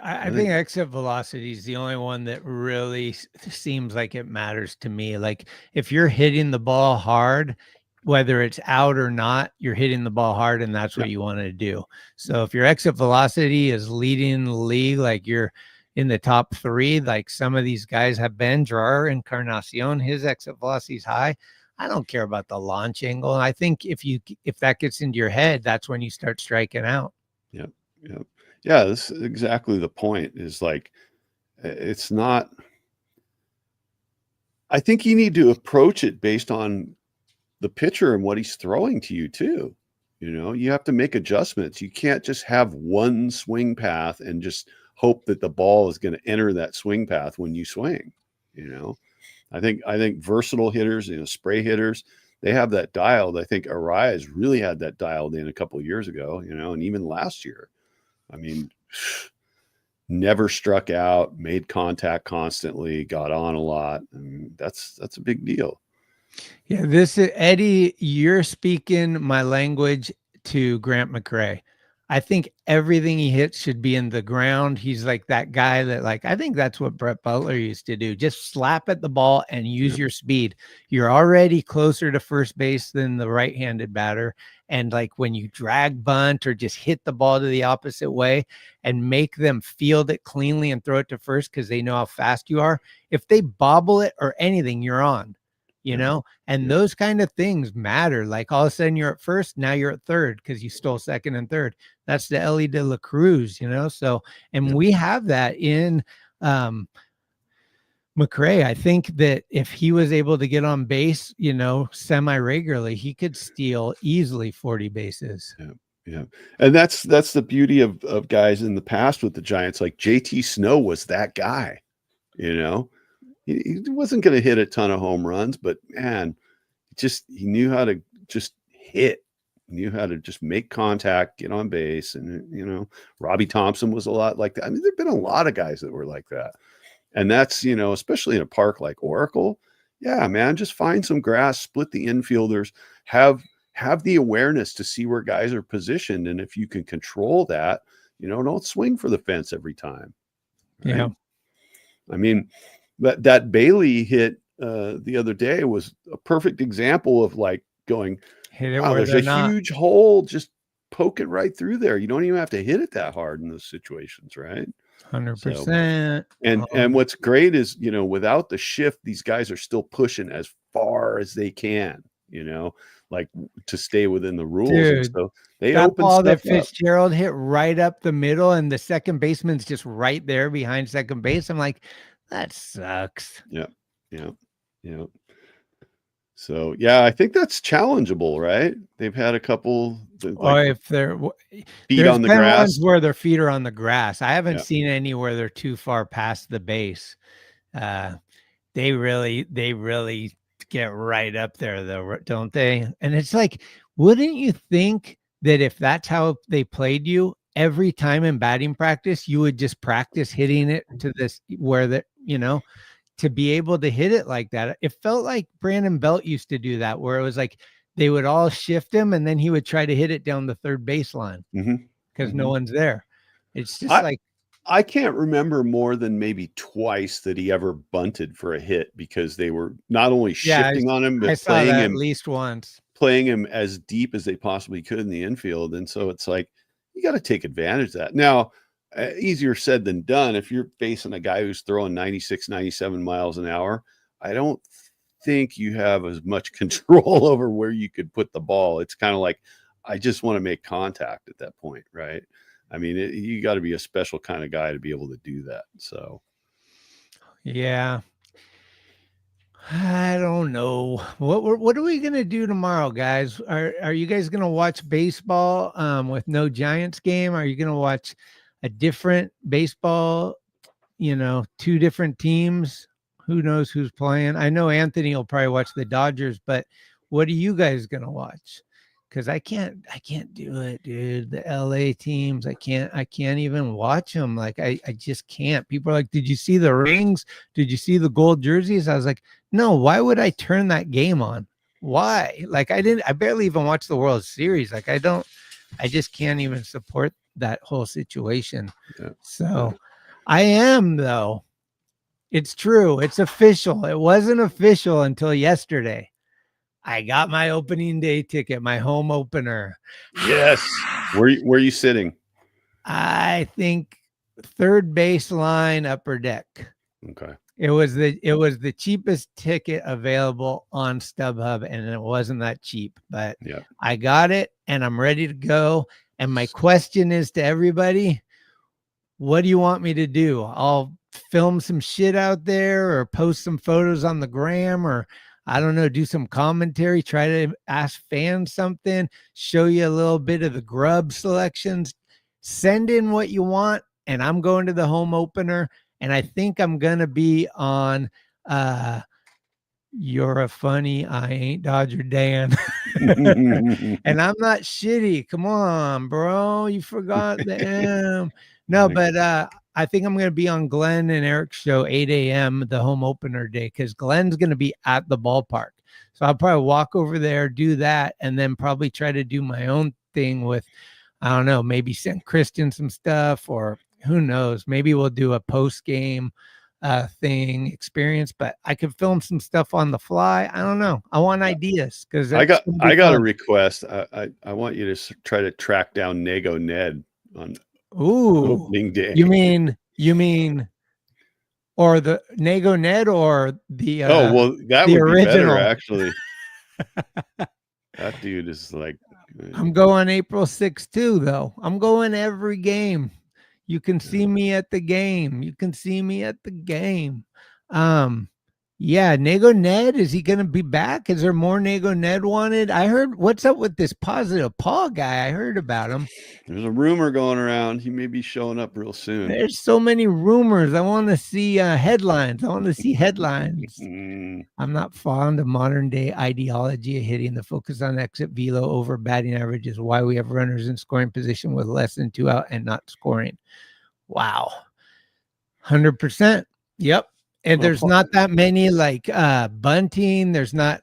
I think exit velocity is the only one that really seems like it matters to me. If you're hitting the ball hard, whether it's out or not, you're hitting the ball hard, and that's what you want to do. So if your exit velocity is leading the league, you're in the top 3, like some of these guys have been. Drawer, Encarnacion, his exit velocity is high. I don't care about the launch angle. I think if that gets into your head, that's when you start striking out. Yep. Yep. Yeah. This is exactly the point, is like, it's not, I think you need to approach it based on the pitcher and what he's throwing to you too. You know, you have to make adjustments. You can't just have one swing path and just hope that the ball is going to enter that swing path when you swing. You know, I think versatile hitters, spray hitters, they have that dialed. I think Arias really had that dialed in a couple of years ago, and even last year. I mean, never struck out, made contact constantly, got on a lot. I mean, that's a big deal. Yeah, this is Eddie. You're speaking my language to Grant McRae. I think everything he hits should be in the ground. He's like that guy that, like, I think that's what Brett Butler used to do. Just slap at the ball and use your speed. You're already closer to first base than the right-handed batter. And like when you drag bunt or just hit the ball to the opposite way and make them field it cleanly and throw it to first because they know how fast you are. If they bobble it or anything, you're on. And those kind of things matter. Like all of a sudden you're at first, now you're at third because you stole second and third. That's the Ellie de la Cruz, So, and we have that in McRae. I think that if he was able to get on base, semi-regularly, he could steal easily 40 bases. Yeah. And that's the beauty of guys in the past with the Giants. Like JT Snow was that guy, He wasn't going to hit a ton of home runs, but man, he knew how to just hit, knew how to just make contact, get on base. And, Robbie Thompson was a lot like that. I mean, there've been a lot of guys that were like that. And that's, especially in a park like Oracle. Yeah, man, just find some grass, split the infielders, have the awareness to see where guys are positioned. And if you can control that, don't swing for the fence every time. Right? Yeah. I mean, that Bailey hit the other day was a perfect example of like going, wow, there's a huge hole, just poke it right through there. You don't even have to hit it that hard in those situations, right? 100%. And what's great is, without the shift, these guys are still pushing as far as they can, like to stay within the rules. Dude, and so they that open ball stuff that Fitzgerald hit right up the middle, and the second baseman's just right there behind second base. I'm like, that sucks. Yeah. So yeah, I think that's challengeable, right? They've had a couple, or if they're feet on the grass, ones where their feet are on the grass. I haven't seen any where they're too far past the base. They really get right up there, though, don't they? And it's like, wouldn't you think that if that's how they played you every time in batting practice, you would just practice hitting it to this where that to be able to hit it like that? It felt like Brandon Belt used to do that, where it was like they would all shift him and then he would try to hit it down the third baseline because no one's there. It's just I can't remember more than maybe twice that he ever bunted for a hit because they were not only shifting on him, but playing him at least once, playing him as deep as they possibly could in the infield. And so it's like, you got to take advantage of that. Now, easier said than done. If you're facing a guy who's throwing 96, 97 miles an hour, I don't think you have as much control over where you could put the ball. It's kind of like, I just want to make contact at that point, right? I mean, you got to be a special kind of guy to be able to do that. So, yeah. I don't know. What are we gonna do tomorrow, guys? Are you guys gonna watch baseball with no Giants game? Are you gonna watch a different baseball? Two different teams. Who knows who's playing? I know Anthony will probably watch the Dodgers, but what are you guys gonna watch? Because I can't do it, dude. The LA teams, I can't even watch them. Like I just can't. People are like, did you see the rings? Did you see the gold jerseys? I was like, no, why would I turn that game on? Why? Like I barely even watch the World Series. Like I just can't even support that whole situation. Yeah. So I am, though. It's true. It's official. It wasn't official until yesterday. I got my opening day ticket, my home opener. Yes. Where are you sitting? I think third baseline upper deck. Okay. It was the cheapest ticket available on StubHub, and it wasn't that cheap, but Yeah. I got it and I'm ready to go. And my question is to everybody, what do you want me to do? I'll film some shit out there or post some photos on the gram, or I don't know, do some commentary, try to ask fans something, show you a little bit of the grub selections. Send in what you want, and I'm going to the home opener. And I think I'm gonna be on You're a Funny, I Ain't Dodger Dan. And I'm not shitty. Come on, bro. You forgot the M. No, but I think I'm gonna be on Glenn and Eric's show 8 a.m. the home opener day, because Glenn's gonna be at the ballpark. So I'll probably walk over there, do that, and then probably try to do my own thing with, I don't know, maybe send Christian some stuff, or who knows, maybe we'll do a post game thing experience, but I could film some stuff on the fly. I don't know. I want ideas, because I got a request. I want you to try to track down Nego Ned on opening day. You mean or the Nego Ned, or the well, that the would be better, original? actually. That dude is like, I'm going April 6th too, though. I'm going every game. You can see me at the game. You can see me at the game. Yeah, Nego Ned, is he going to be back? Is there more Nego Ned wanted? I heard, what's up with this Positive Paul guy? I heard about him. there's a rumor going around. He may be showing up real soon. There's so many rumors. I want to see headlines. I want to see headlines. I'm not fond of modern day ideology of hitting. The focus on exit velo over batting average is why we have runners in scoring position with less than 2 out and not scoring. Wow. 100%. Yep. And there's not that many like bunting. There's not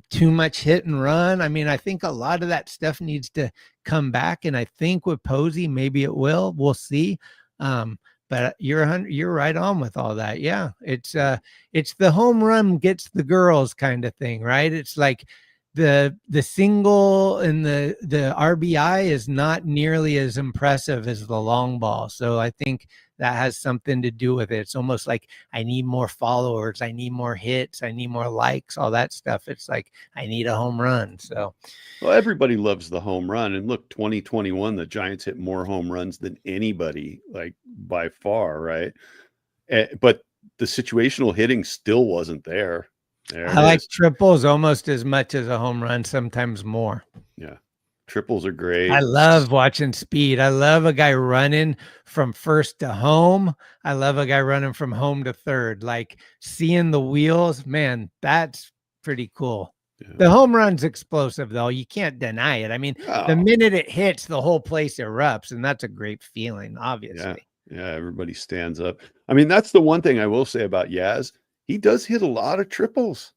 too much hit and run. I mean, I think a lot of that stuff needs to come back. And I think with Posey, maybe it will. We'll see. But you're right on with all that. Yeah. It's the home run gets the girls kind of thing, right? It's like the single and the RBI is not nearly as impressive as the long ball. So I think that has something to do with it. It's almost like I need more followers, I need more hits, I need more likes, all that stuff. It's like I need a home run. So, well, everybody loves the home run. And look, 2021, the Giants hit more home runs than anybody, like by far, right? But the situational hitting still wasn't there. I like triples almost as much as a home run, sometimes more. Yeah. Triples are great. I love watching speed. I love a guy running from first to home. I love a guy running from home to third. Like seeing the wheels, man, that's pretty cool. Yeah. The home run's explosive, though. You can't deny it. I mean, the minute it hits, the whole place erupts, and that's a great feeling, obviously. Yeah, everybody stands up. I mean, that's the one thing I will say about Yaz. He does hit a lot of triples.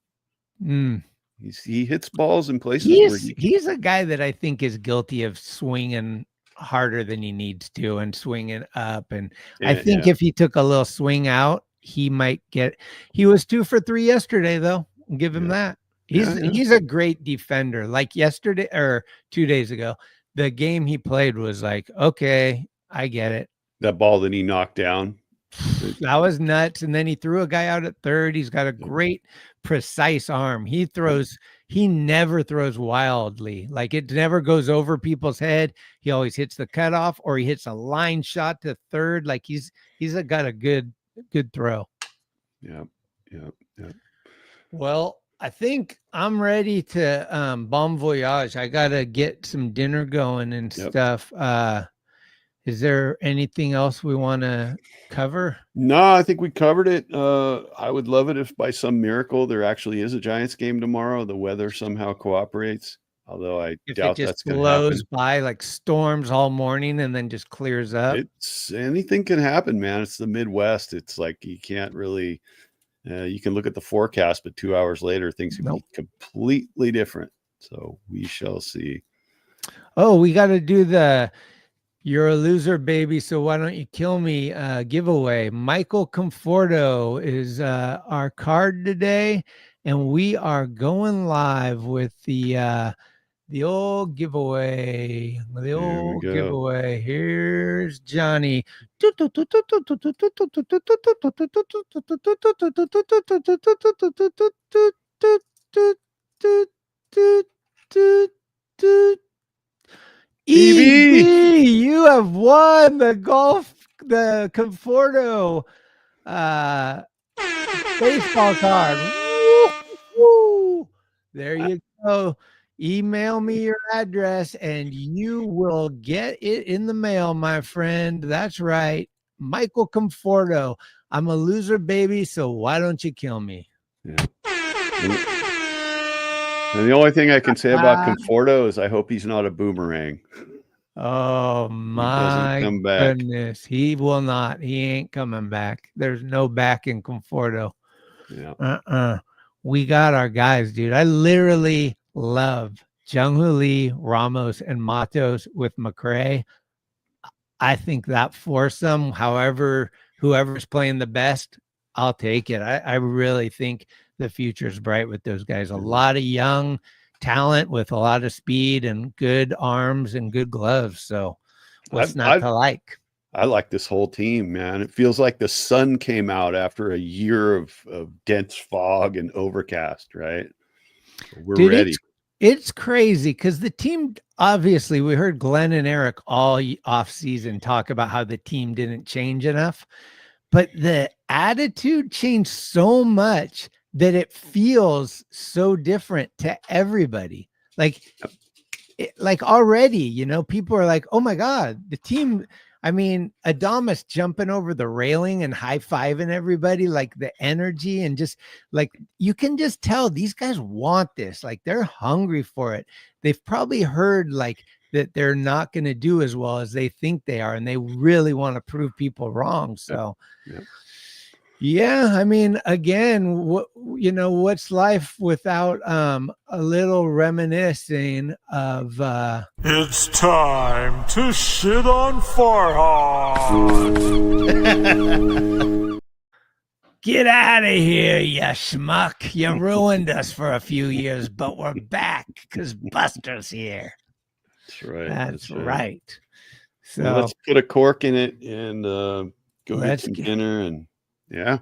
He hits balls in places he's a guy that I think is guilty of swinging harder than he needs to and swinging up. And I think if he took a little swing out, he might get. He was 2 for 3 yesterday, though. I'll give him that. He's a great defender. Like yesterday or 2 days ago, the game he played was like, okay, I get it. That ball that he knocked down. That was nuts. And then he threw a guy out at third. He's got a great precise arm. He never throws wildly. Like it never goes over people's head. He always hits the cutoff, or he hits a line shot to third. Like he's got a good throw. Yeah. Well, I think I'm ready to bon voyage. I gotta get some dinner going and stuff. Is there anything else we want to cover? No, I think we covered it. I would love it if by some miracle there actually is a Giants game tomorrow. The weather somehow cooperates, although I doubt that's going to happen. Blows by like storms all morning and then just clears up. Anything can happen, man. It's the Midwest. It's like you can't really. You can look at the forecast, but 2 hours later, things can be completely different. So we shall see. Oh, we got to do the. You're a loser, baby, so why don't you kill me giveaway. Michael Conforto is our card today, and we are going live with the The old giveaway. The Here we old go. giveaway. Here's Johnny. EB, you have won the Conforto baseball card. Woo! There you go. Email me your address and you will get it in the mail, my friend. That's right. Michael Conforto. I'm a loser, baby, so why don't you kill me? Yeah. And the only thing I can say about Conforto is I hope he's not a boomerang. Oh my come back. goodness. He will not. He ain't coming back. There's no back in Conforto. Yeah. We got our guys, dude. I literally love Jung-Hoo Lee, Ramos, and Matos with McRae. I think that foursome, whoever's playing the best, I'll take it. I really think the future's bright with those guys. A lot of young talent with a lot of speed and good arms and good gloves. So what's not to like? I like this whole team, man. It feels like the sun came out after a year of dense fog and overcast, right? We're ready. It's crazy because the team, obviously, we heard Glenn and Eric all off season talk about how the team didn't change enough, but the attitude changed so much that it feels so different to everybody. Like already, people are like, oh my God, the team. I mean, Adamas jumping over the railing and high-fiving everybody, like the energy and just like you can just tell these guys want this. Like they're hungry for it. They've probably heard like that they're not going to do as well as they think they are, and they really want to prove people wrong. So, yeah, I mean, again, what's life without a little reminiscing of It's time to shit on Farhan. Get out of here, you schmuck. You ruined us for a few years, but we're back because Buster's here. That's right. That's right. So let's put a cork in it and go get some dinner and yeah.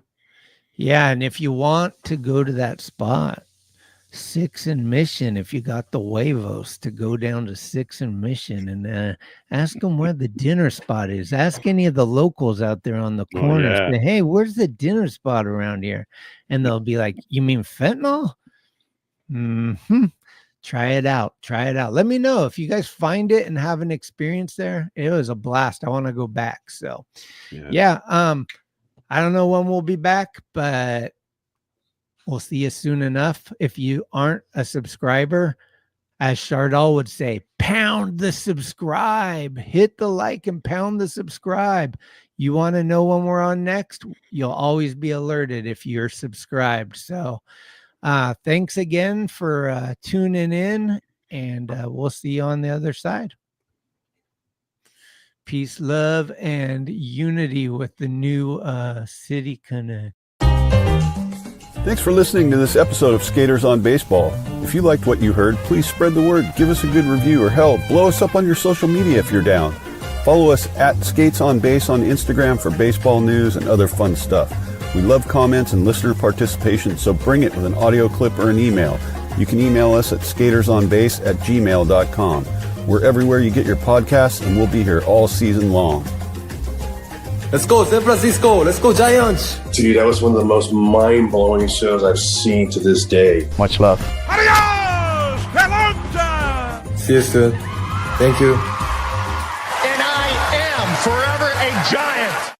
And if you want to go to that spot, 6 and Mission, if you got the huevos to go down to 6 and Mission and ask them where the dinner spot is. Ask any of the locals out there on the corner. Say, hey, where's the dinner spot around here? And they'll be like, you mean fentanyl? Try it out. Let me know if you guys find it and have an experience there. It was a blast. I want to go back. So I don't know when we'll be back, but we'll see you soon enough. If you aren't a subscriber, as Chardal would say, pound the subscribe, hit the like and pound the subscribe. You want to know when we're on next? You'll always be alerted if you're subscribed. So thanks again for tuning in, and we'll see you on the other side. Peace, love, and unity with the new City Connect. Thanks for listening to this episode of Skaters on Baseball. If you liked what you heard, please spread the word, give us a good review, or hell, blow us up on your social media if you're down. Follow us at Skates on Base on Instagram for baseball news and other fun stuff. We love comments and listener participation, so bring it with an audio clip or an email. You can email us at skatersonbase@gmail.com. We're everywhere you get your podcasts, and we'll be here all season long. Let's go, San Francisco. Let's go, Giants. Dude, that was one of the most mind-blowing shows I've seen to this day. Much love. Adios, Pelota! See you soon. Thank you. And I am forever a Giant.